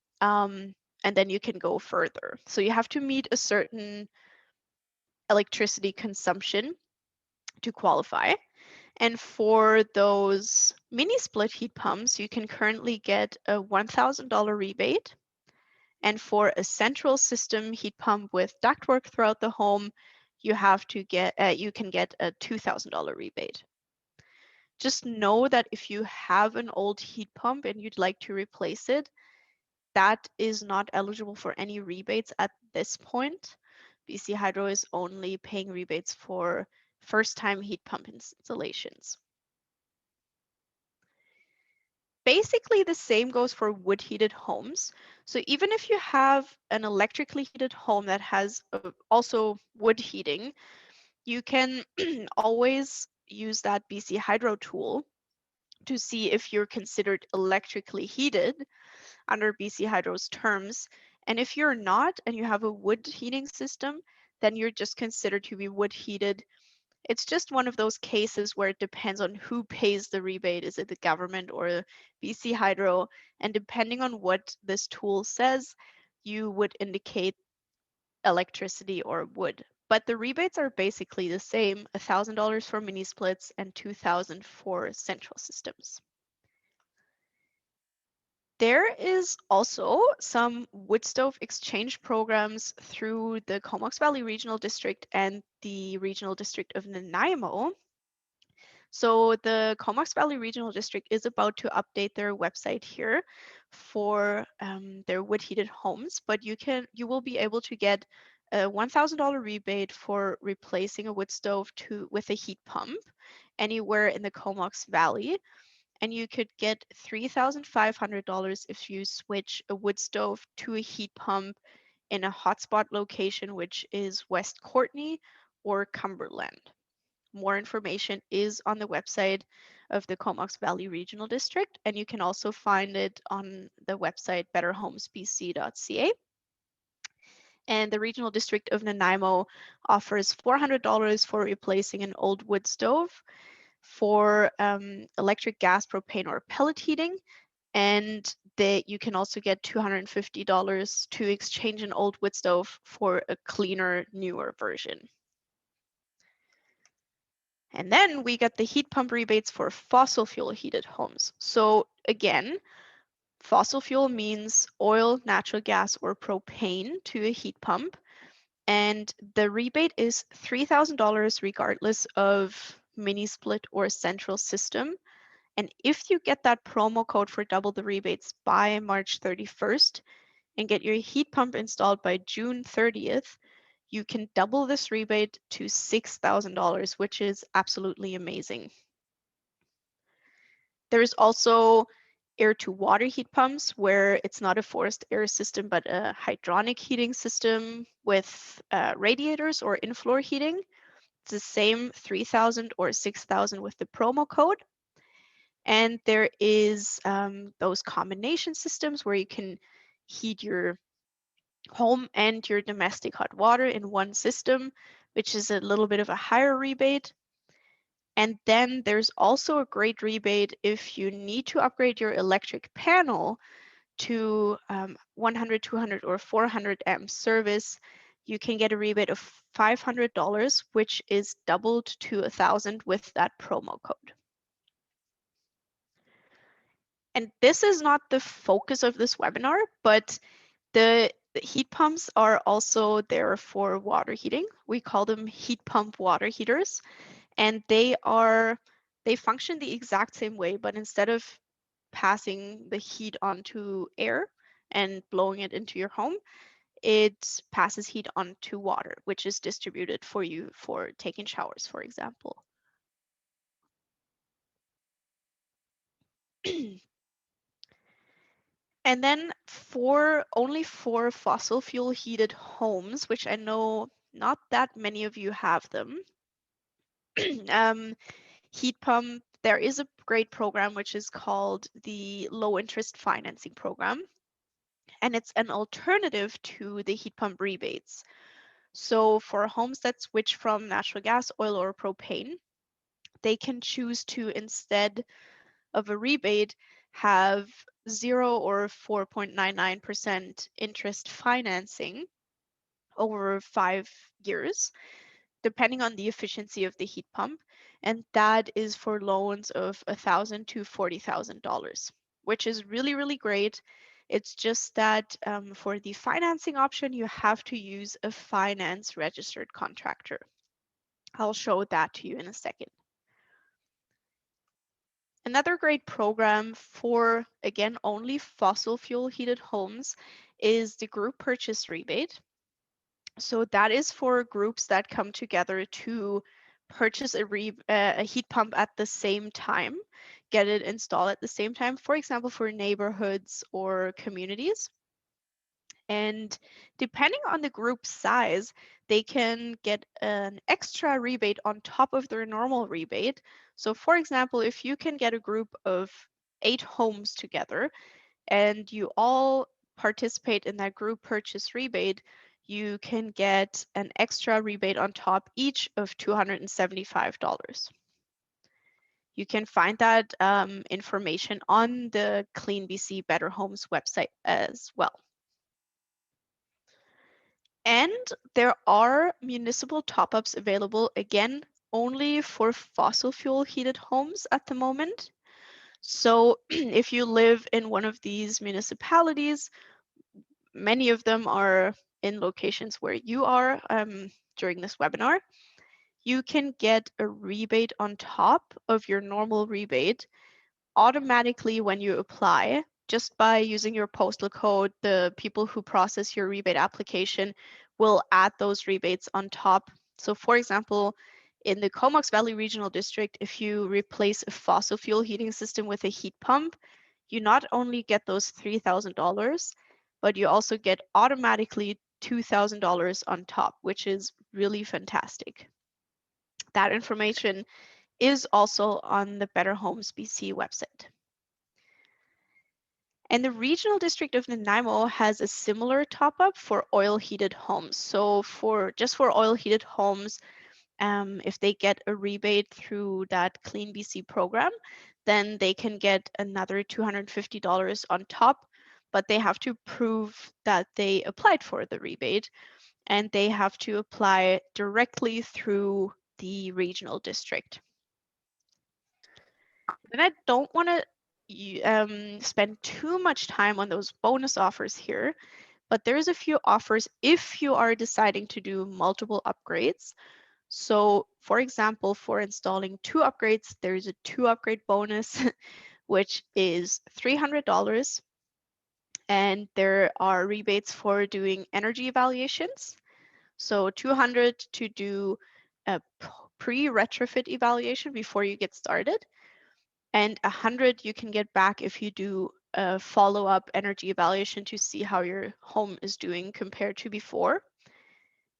you can go further. So you have to meet a certain electricity consumption to qualify. And for those mini split heat pumps, you can currently get a $1,000 rebate. And for a central system heat pump with ductwork throughout the home, you can get a $2,000 rebate. Just know that if you have an old heat pump and you'd like to replace it, that is not eligible for any rebates at this point. BC Hydro is only paying rebates for first-time heat pump installations. Basically, the same goes for wood heated homes. So even if you have an electrically heated home that has also wood heating, you can always use that BC Hydro tool to see if you're considered electrically heated under BC Hydro's terms. And if you're not and you have a wood heating system, then you're just considered to be wood heated. It's just one of those cases where it depends on who pays the rebate. Is it the government or BC Hydro? And depending on what this tool says, you would indicate electricity or wood. But the rebates are basically the same, $1,000 for mini splits and $2,000 for central systems. There is also some Woodstove exchange programs through the Comox Valley Regional District and the Regional District of Nanaimo. So the Comox Valley Regional District is about to update their website here for their wood heated homes, but you will be able to get a $1,000 rebate for replacing a wood stove with a heat pump anywhere in the Comox Valley. And you could get $3,500 if you switch a wood stove to a heat pump in a hotspot location, which is West Courtney or Cumberland. More information is on the website of the Comox Valley Regional District, and you can also find it on the website betterhomesbc.ca. And the Regional District of Nanaimo offers $400 for replacing an old wood stove for electric, gas, propane, or pellet heating. And you can also get $250 to exchange an old wood stove for a cleaner, newer version. And then we get the heat pump rebates for fossil fuel heated homes. So again, fossil fuel means oil, natural gas, or propane to a heat pump. And the rebate is $3,000 regardless of mini split or central system. And if you get that promo code for double the rebates by March 31st and get your heat pump installed by June 30th, you can double this rebate to $6,000, which is absolutely amazing. There's also air to water heat pumps where it's not a forced air system, but a hydronic heating system with radiators or in-floor heating. It's the same 3,000 or 6,000 with the promo code. And there is those combination systems where you can heat your home and your domestic hot water in one system, which is a little bit of a higher rebate. And then there's also a great rebate if you need to upgrade your electric panel to 100, 200, or 400 amp service. You can get a rebate of $500, which is doubled to $1,000 with that promo code. And this is not the focus of this webinar, but the heat pumps are also there for water heating. We call them heat pump water heaters, and they function the exact same way, but instead of passing the heat onto air and blowing it into your home, it passes heat onto water, which is distributed for you for taking showers, for example. And then only for fossil fuel heated homes, which I know not that many of you have them, heat pump, there is a great program which is called the low interest financing program. And it's an alternative to the heat pump rebates. So for homes that switch from natural gas, oil, or propane, they can choose to, instead of a rebate, have 0 or 4.99% interest financing over 5 years, depending on the efficiency of the heat pump. And that is for loans of $1,000 to $40,000, which is really, really great. It's just that for the financing option, you have to use a finance registered contractor. I'll show that to you in a second. Another great program for, again, only fossil fuel heated homes is the group purchase rebate. So that is for groups that come together to purchase a heat pump at the same time, get it installed at the same time, for example, for neighborhoods or communities. And depending on the group size, they can get an extra rebate on top of their normal rebate. So for example, if you can get a group of 8 homes together and you all participate in that group purchase rebate, you can get an extra rebate on top, each of $275. You can find that information on the CleanBC Better Homes website as well. And there are municipal top-ups available, again, only for fossil fuel heated homes at the moment. So if you live in one of these municipalities, many of them are in locations where you are during this webinar, you can get a rebate on top of your normal rebate automatically when you apply. Just by using your postal code, the people who process your rebate application will add those rebates on top. So for example, in the Comox Valley Regional District, if you replace a fossil fuel heating system with a heat pump, you not only get those $3,000, but you also get automatically $2,000 on top, which is really fantastic. That information is also on the Better Homes BC website. And the Regional District of Nanaimo has a similar top-up for oil-heated homes. So just for oil-heated homes, if they get a rebate through that CleanBC program, then they can get another $250 on top, but they have to prove that they applied for the rebate, and they have to apply directly through the regional district. And I don't want to spend too much time on those bonus offers here, but there's a few offers if you are deciding to do multiple upgrades. So for example, for installing 2 upgrades, there's a 2 upgrade bonus, which is $300. And there are rebates for doing energy evaluations. So $200 to do a pre-retrofit evaluation before you get started. And $100 you can get back if you do a follow-up energy evaluation to see how your home is doing compared to before.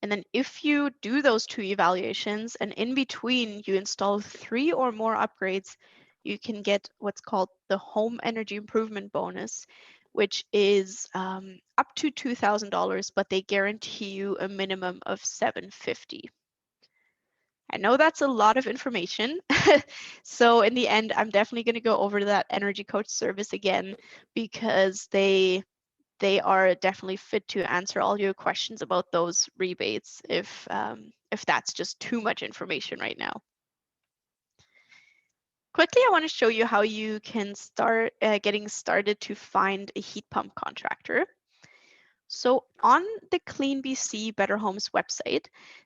And then if you do those 2 evaluations and in between you install 3 or more upgrades, you can get what's called the Home Energy Improvement Bonus, which is up to $2,000, but they guarantee you a minimum of $750. I know that's a lot of information. So in the end, I'm definitely going to go over to that Energy Coach service again, because they are definitely fit to answer all your questions about those rebates if that's just too much information right now. Quickly, I want to show you how you can start getting started to find a heat pump contractor. So on the CleanBC Better Homes website,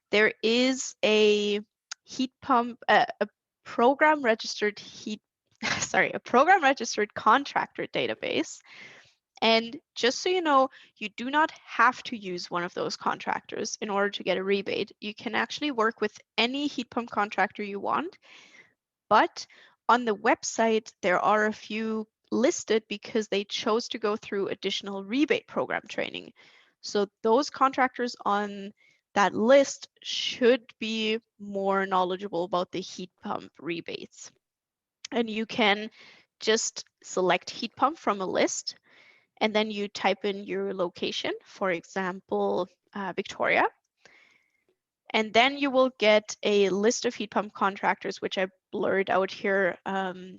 there is a heat pump, a program registered a program registered contractor database. And just so you know, you do not have to use one of those contractors in order to get a rebate. You can actually work with any heat pump contractor you want. But on the website, there are a few listed because they chose to go through additional rebate program training. So those contractors on that list should be more knowledgeable about the heat pump rebates. And you can just select heat pump from a list, and then you type in your location, for example, Victoria. And then you will get a list of heat pump contractors, which I blurred out here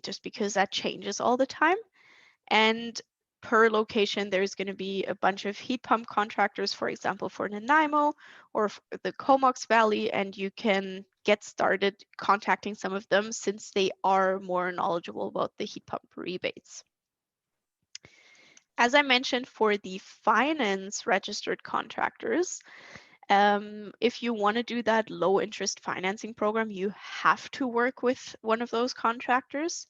just because that changes all the time. And per location, there's going to be a bunch of heat pump contractors, for example, for Nanaimo or for the Comox Valley, and you can get started contacting some of them since they are more knowledgeable about the heat pump rebates. As I mentioned, for the finance registered contractors, if you want to do that low interest financing program, you have to work with one of those contractors.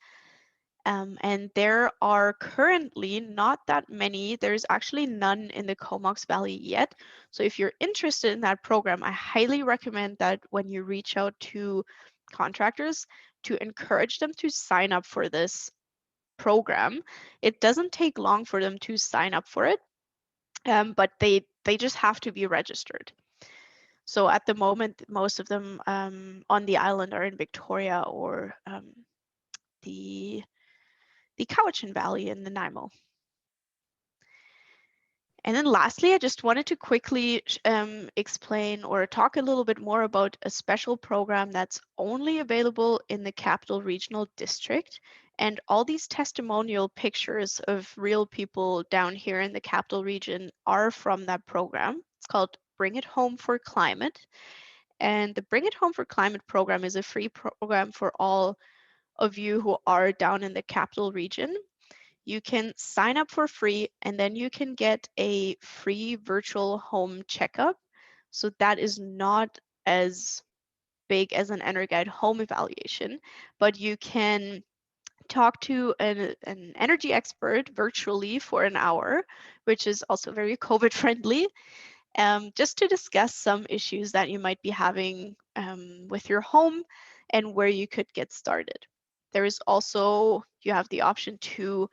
And there are currently not that many. There's actually none in the Comox Valley yet. So if you're interested in that program, I highly recommend that when you reach out to contractors, to encourage them to sign up for this program. It doesn't take long for them to sign up for it, but they just have to be registered. So at the moment, most of them on the island are in Victoria or the Cowichan Valley in Nanaimo. And then lastly, I just wanted to quickly explain or talk a little bit more about a special program that's only available in the Capital Regional District. And all these testimonial pictures of real people down here in the Capital Region are from that program. It's called Bring It Home for Climate. And the Bring It Home for Climate program is a free program for all of you who are down in the Capital Region. You can sign up for free, and then you can get a free virtual home checkup. So that is not as big as an EnerGuide home evaluation, but you can talk to an energy expert virtually for an hour, which is also very COVID friendly, just to discuss some issues that you might be having with your home and where you could get started. There is also, you have the option to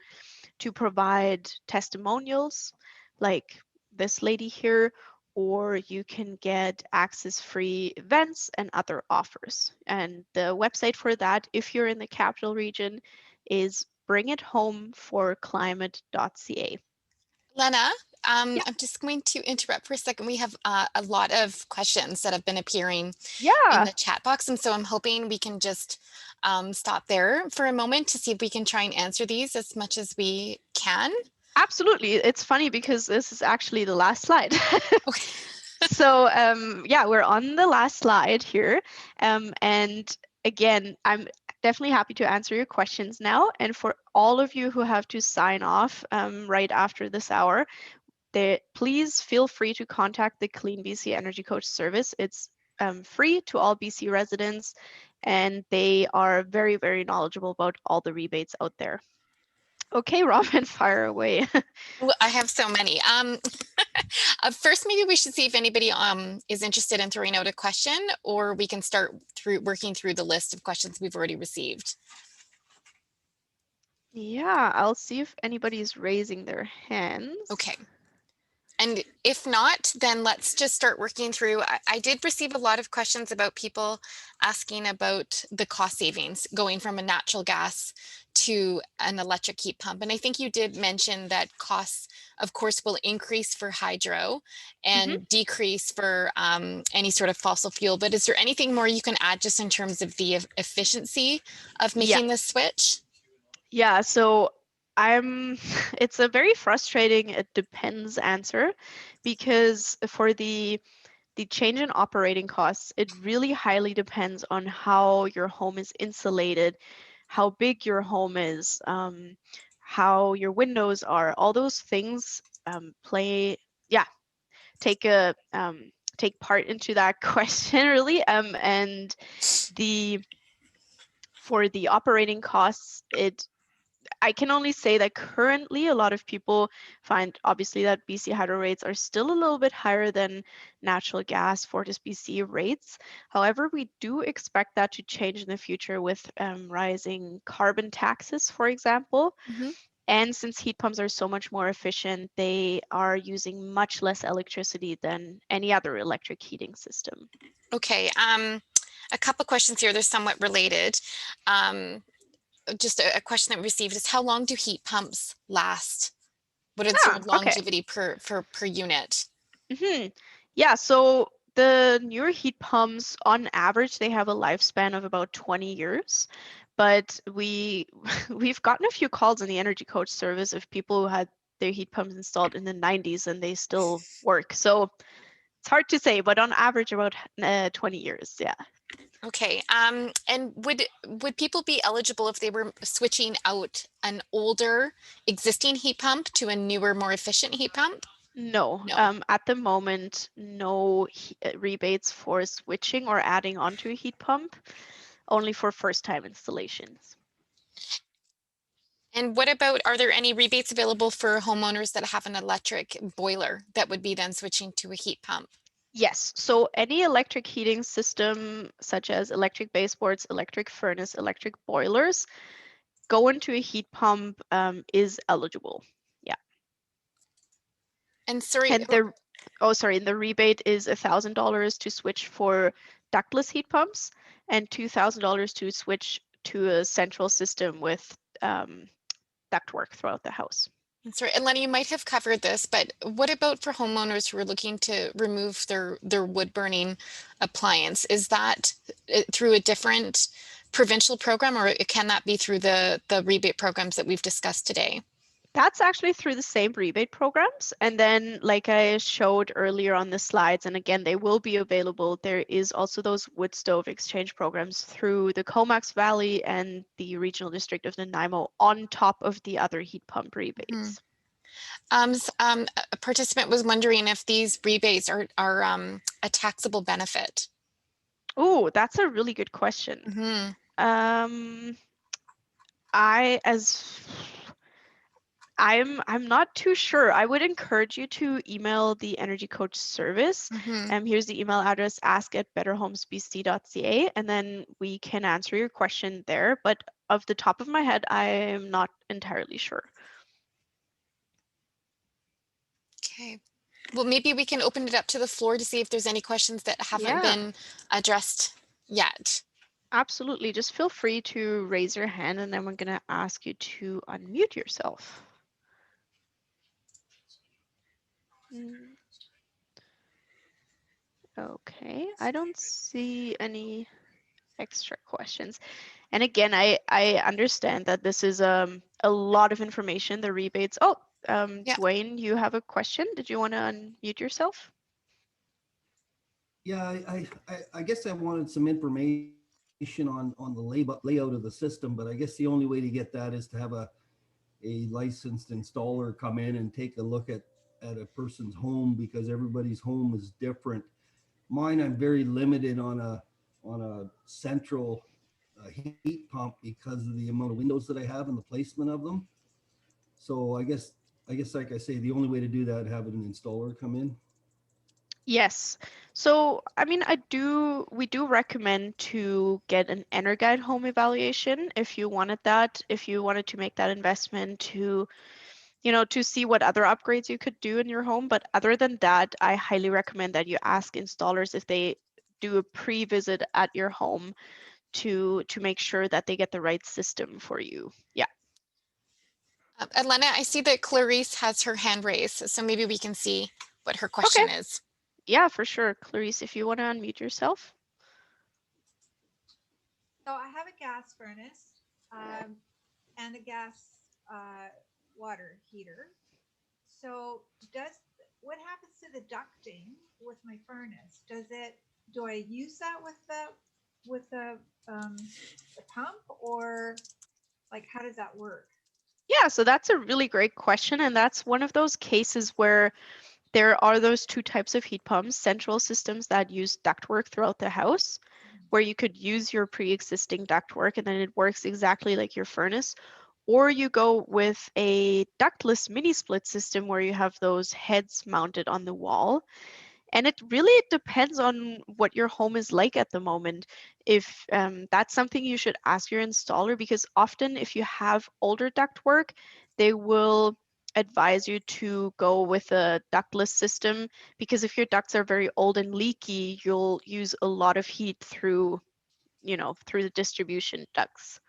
provide testimonials like this lady here, or you can get access-free events and other offers. And the website for that, if you're in the Capital Region, is bringithomeforclimate.ca. Lena, Yeah. I'm just going to interrupt for a second. We have a lot of questions that have been appearing in Yeah, the chat box, and so I'm hoping we can just stop there for a moment to see if we can try and answer these as much as we can. absolutely. It's funny because this is actually the last slide. Okay. So yeah, we're on the last slide here. And again, I'm definitely happy to answer your questions now. And for all of you who have to sign off right after this hour, please feel free to contact the CleanBC Energy Coach service. It's free to all BC residents, and they are very, very knowledgeable about all the rebates out there. Okay, Robin, fire away. Well, I have so many. First, maybe we should see if anybody is interested in throwing out a question, or we can start working through the list of questions we've already received. Yeah, I'll see if anybody's raising their hands. Okay. And if not, then let's just start working through. I did receive a lot of questions about people asking about the cost savings going from a natural gas to an electric heat pump. And I think you did mention that costs, of course, will increase for hydro and decrease for any sort of fossil fuel. But is there anything more you can add just in terms of the efficiency of making this switch? Yeah, so it's a very frustrating it depends answer, because for the change in operating costs, it really highly depends on how your home is insulated, how big your home is, how your windows are. All those things take part into that question really. And for the operating costs, I can only say that currently a lot of people find obviously that BC hydro rates are still a little bit higher than natural gas FortisBC rates. However, we do expect that to change in the future with rising carbon taxes, for example. And since heat pumps are so much more efficient, they are using much less electricity than any other electric heating system. Okay, a couple questions here. They're somewhat related. Just a question that we received is how long do heat pumps last? What is their Okay. longevity per unit? Yeah, so the newer heat pumps, on average, they have a lifespan of about 20 years. But we've gotten a few calls in the energy coach service of people who had their heat pumps installed in the 90s and they still work. So it's hard to say, but on average, about 20 years. Yeah. Okay, and would people be eligible if they were switching out an older existing heat pump to a newer, more efficient heat pump? No, No. at the moment, no rebates for switching or adding onto a heat pump, only for first-time installations. And what about, are there any rebates available for homeowners that have an electric boiler that would be then switching to a heat pump? Yes, so any electric heating system, such as electric baseboards, electric furnace, electric boilers, go into a heat pump is eligible. Yeah. And sorry, And the rebate is $1,000 to switch for ductless heat pumps and $2,000 to switch to a central system with ductwork throughout the house. and sorry, and Lenny, you might have covered this, but what about for homeowners who are looking to remove their wood burning appliance? Is that through a different provincial program, or can that be through the rebate programs that we've discussed today? That's actually through the same rebate programs. And then, like I showed earlier on the slides, and again, they will be available, there is also those Woodstove exchange programs through the Comox Valley and the Regional District of Nanaimo on top of the other heat pump rebates. A participant was wondering if these rebates are a taxable benefit. Oh, that's a really good question. Mhm. I as I'm not too sure. I would encourage you to email the Energy Coach service. Mhm. Here's the email address, ask@betterhomesbc.ca, and then we can answer your question there. But off the top of my head, I'm not entirely sure. Okay. Well, maybe we can open it up to the floor to see if there's any questions that haven't Yeah, been addressed yet. absolutely. Just feel free to raise your hand, and then we're going to ask you to unmute yourself. Mm, Okay, I don't see any extra questions. And again, I understand that this is a lot of information, the rebates. Oh, Yeah. Dwayne, you have a question. Did you want to unmute yourself? Yeah, I guess I wanted some information on the layout of the system, but I guess the only way to get that is to have a licensed installer come in and take a look at a person's home, because everybody's home is different. Mine, I'm very limited on a central heat pump because of the amount of windows that I have and the placement of them. So I guess like I say, the only way to do that, have an installer come in. Yes. So, I mean, we do recommend to get an EnerGuide home evaluation if you wanted that, if you wanted to make that investment to, to see what other upgrades you could do in your home. But other than that, I highly recommend that you ask installers if they do a pre-visit at your home to make sure that they get the right system for you. Yeah. Elena, I see that Clarice has her hand raised, so maybe we can see what her Okay. question is. Yeah, for sure. Clarice, if you want to unmute yourself. So I have a gas furnace and a gas water heater. So what happens to the ducting with my furnace? Do I use that with the pump, or like how does that work? Yeah, so that's a really great question. And that's one of those cases where there are those two types of heat pumps, central systems that use ductwork throughout the house, where you could use your pre-existing ductwork and then it works exactly like your furnace. Or you go with a ductless mini split system where you have those heads mounted on the wall. And it really depends on what your home is like at the moment. If that's something you should ask your installer, because often if you have older ductwork, they will advise you to go with a ductless system, because if your ducts are very old and leaky, you'll use a lot of heat through, through the distribution ducts.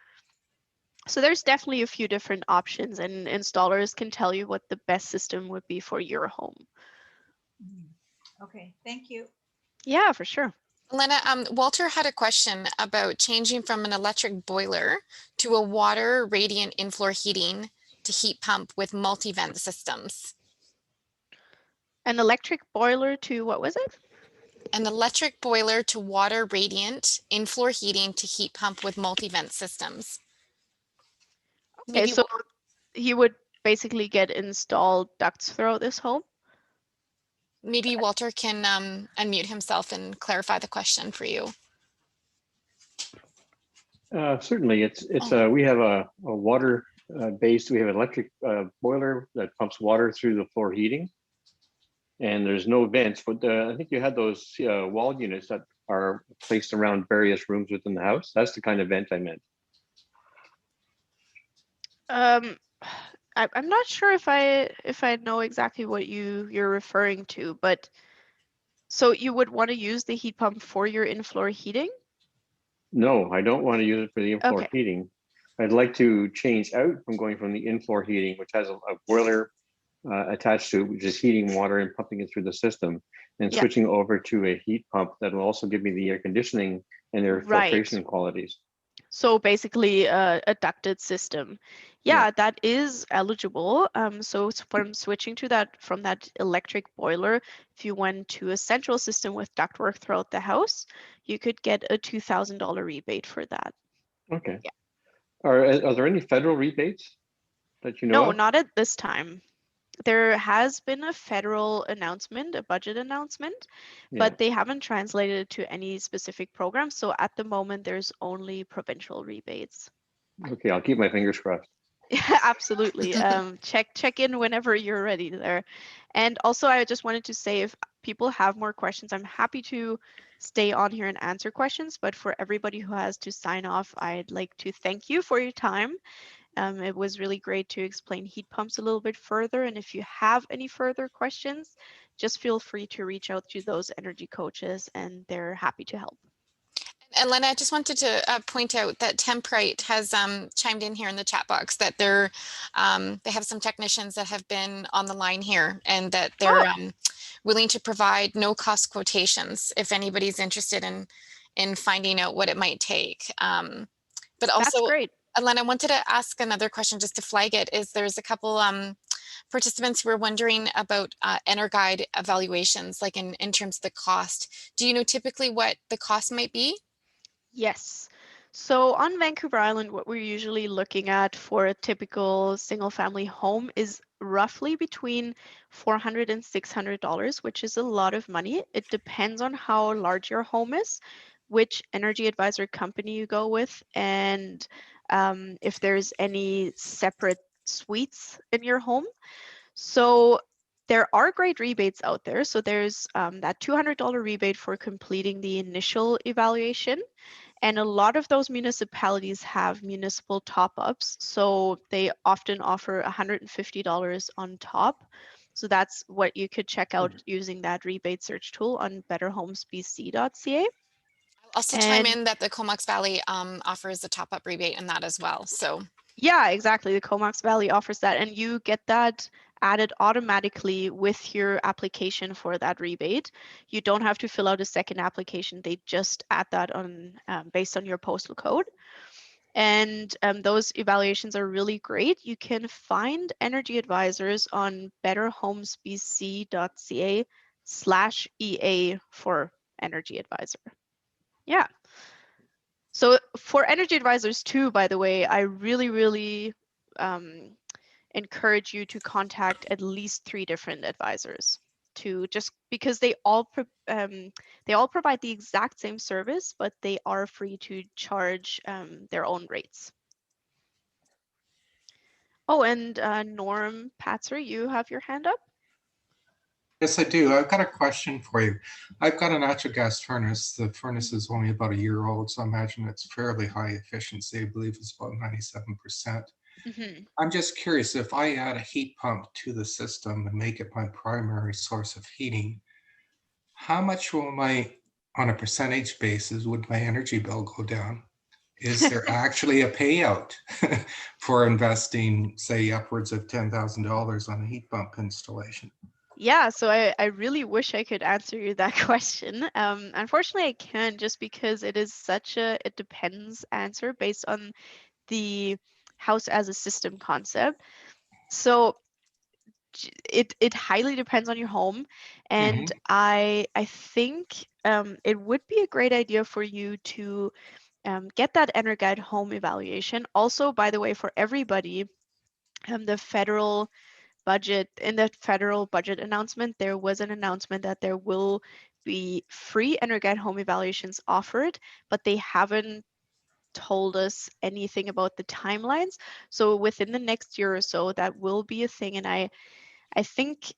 So there's definitely a few different options, and installers can tell you what the best system would be for your home. Okay, thank you. Yeah, for sure. Elena, Walter had a question about changing from an electric boiler to a water radiant in-floor heating to heat pump with multi-vent systems. An electric boiler to, what was it? An electric boiler to water radiant in-floor heating to heat pump with multi-vent systems. Okay, Maybe, so he would basically get installed ducts throughout this home? maybe Walter can unmute himself and clarify the question for you. Certainly, we have a water based. We have an electric boiler that pumps water through the floor heating, and there's no vents. But I think you had those wall units that are placed around various rooms within the house. That's the kind of vent I meant. I'm not sure if I know exactly what you're referring to, but so you would want to use the heat pump for your in-floor heating? No, I don't want to use it for the in-floor Okay. heating. I'd like to change out from going from the in-floor heating, which has a boiler attached to it, which is heating water and pumping it through the system, and Yeah. switching over to a heat pump that will also give me the air conditioning and air filtration qualities. So basically a ducted system. Yeah, that is eligible. So from switching to that, from that electric boiler, if you went to a central system with ductwork throughout the house, you could get a $2,000 rebate for that. Okay. Yeah. Are there any federal rebates that you know No, of? not at this time. There has been a federal announcement, a budget announcement, but they haven't translated it to any specific program. So at the moment, there's only provincial rebates. Okay, I'll keep my fingers crossed. Yeah, absolutely. Check in whenever you're ready there. And also, I just wanted to say, if people have more questions, I'm happy to stay on here and answer questions. But for everybody who has to sign off, I'd like to thank you for your time. It was really great to explain heat pumps a little bit further. And if you have any further questions, just feel free to reach out to those energy coaches, and they're happy to help. And Lena, I just wanted to point out that Temprite has chimed in here in the chat box that they have some technicians that have been on the line here, and that they're willing to provide no cost quotations if anybody's interested in finding out what it might take. But also, that's great. Elena, I wanted to ask another question just to flag it. There's a couple participants who were wondering about EnerGuide evaluations, like in terms of the cost. Do you know typically what the cost might be? Yes. So on Vancouver Island, what we're usually looking at for a typical single family home is roughly between $400 and $600, which is a lot of money. It depends on how large your home is, which energy advisor company you go with, and if there's any separate suites in your home. So there are great rebates out there. So there's that $200 rebate for completing the initial evaluation. And a lot of those municipalities have municipal top-ups. So they often offer $150 on top. So that's what you could check out using that rebate search tool on betterhomesbc.ca. I'll also chime in that the Comox Valley offers a top-up rebate in that as well. So yeah, exactly. The Comox Valley offers that, and you get that added automatically with your application for that rebate. You don't have to fill out a second application. They just add that on based on your postal code. And those evaluations are really great. You can find energy advisors on betterhomesbc.ca/EA for energy advisor. Yeah. So for energy advisors too, by the way, I really encourage you to contact at least 3 different advisors, to just because they all provide the exact same service, but they are free to charge their own rates. Oh, and Norm Patzer, you have your hand up? Yes, I do. I've got a question for you. I've got a natural gas furnace. The furnace is only about a year old, so I imagine it's fairly high efficiency. I believe it's about 97%. Mhm. I'm just curious, if I add a heat pump to the system and make it my primary source of heating, how much will on a percentage basis, would my energy bill go down? Is there actually a payout for investing, say, upwards of $10,000 on a heat pump installation? Yeah, so I really wish I could answer you that question. Unfortunately, I can't, just because it is such a it depends answer based on the house as a system concept. So it highly depends on your home, and Mhm. I think it would be a great idea for you to get that EnerGuide home evaluation. Also, by the way, for everybody, the federal budget in the federal budget announcement, there was an announcement that there will be free EnerGuide home evaluations offered, but they haven't told us anything about the timelines. So within the next year or so, that will be a thing, and I think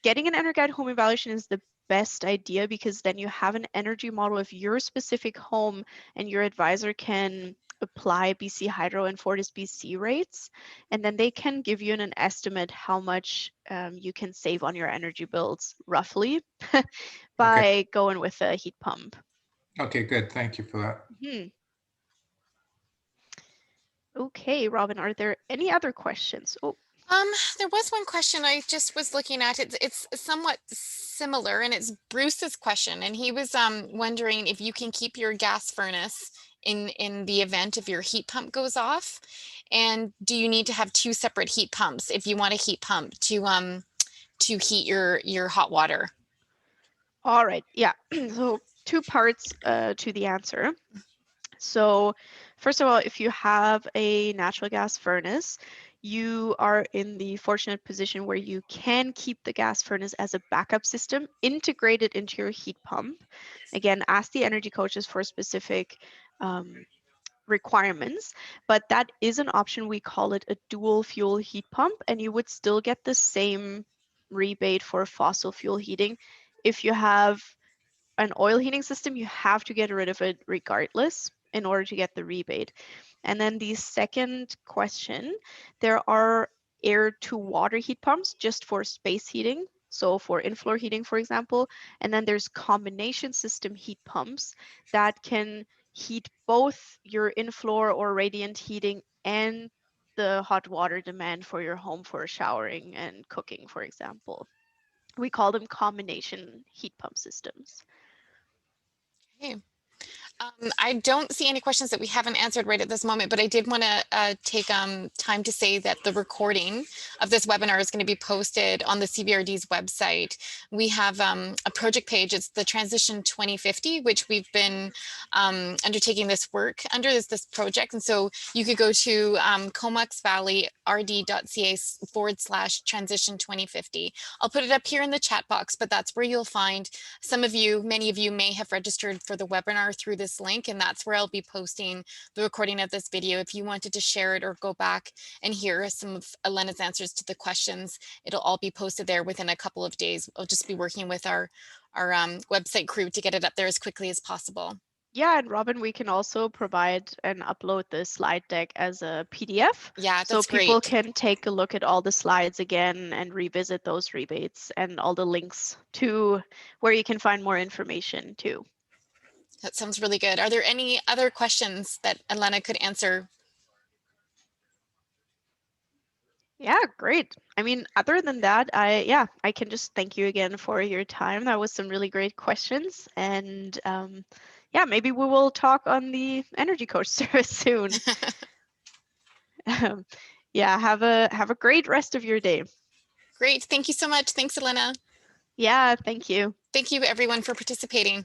getting an EnerGuide home evaluation is the best idea, because then you have an energy model of your specific home, and your advisor can apply BC Hydro and Fortis BC rates, and then they can give you an estimate how much you can save on your energy bills roughly Okay. by going with a heat pump. Okay, good. Thank you for that. Okay, Robin, are there any other questions? Oh, There was one question I just was looking at. It's somewhat similar, and it's Bruce's question, and he was wondering if you can keep your gas furnace in the event if your heat pump goes off, and do you need to have two separate heat pumps if you want a heat pump to heat your hot water? all right, yeah. So two parts to the answer. So first of all, if you have a natural gas furnace, you are in the fortunate position where you can keep the gas furnace as a backup system integrated into your heat pump. Again, ask the energy coaches for specific requirements, but that is an option. We call it a dual fuel heat pump, and you would still get the same rebate for fossil fuel heating. If you have an oil heating system, you have to get rid of it regardless in order to get the rebate. And then the second question, there are air to water heat pumps just for space heating. So for in-floor heating, for example, and then there's combination system heat pumps that can heat both your in-floor or radiant heating and the hot water demand for your home for showering and cooking, for example. We call them combination heat pump systems. Okay. I don't see any questions that we haven't answered right at this moment, but I did want to take time to say that the recording of this webinar is going to be posted on the CVRD's website. We have a project page. It's the Transition 2050, which we've been undertaking this work under this project. And so you could go to comoxvalley.rd.ca/transition 2050. I'll put it up here in the chat box, but that's where you'll find many of you may have registered for the webinar through this link, and that's where I'll be posting the recording of this video. If you wanted to share it or go back and hear some of Elena's answers to the questions, it'll all be posted there within a couple of days. I'll just be working with our website crew to get it up there as quickly as possible. Yeah, and Robin, we can also provide and upload the slide deck as a PDF. Yeah, that's so people great. can take a look at all the slides again and revisit those rebates and all the links to where you can find more information too. That sounds really good. Are there any other questions that Elena could answer? Yeah, great. I mean, other than that, I can just thank you again for your time. That was some really great questions, and yeah, maybe we will talk on the Energy Coach service soon. Yeah, have a great rest of your day. Great. Thank you so much. Thanks, Elena. Yeah, thank you. Thank you, everyone, for participating.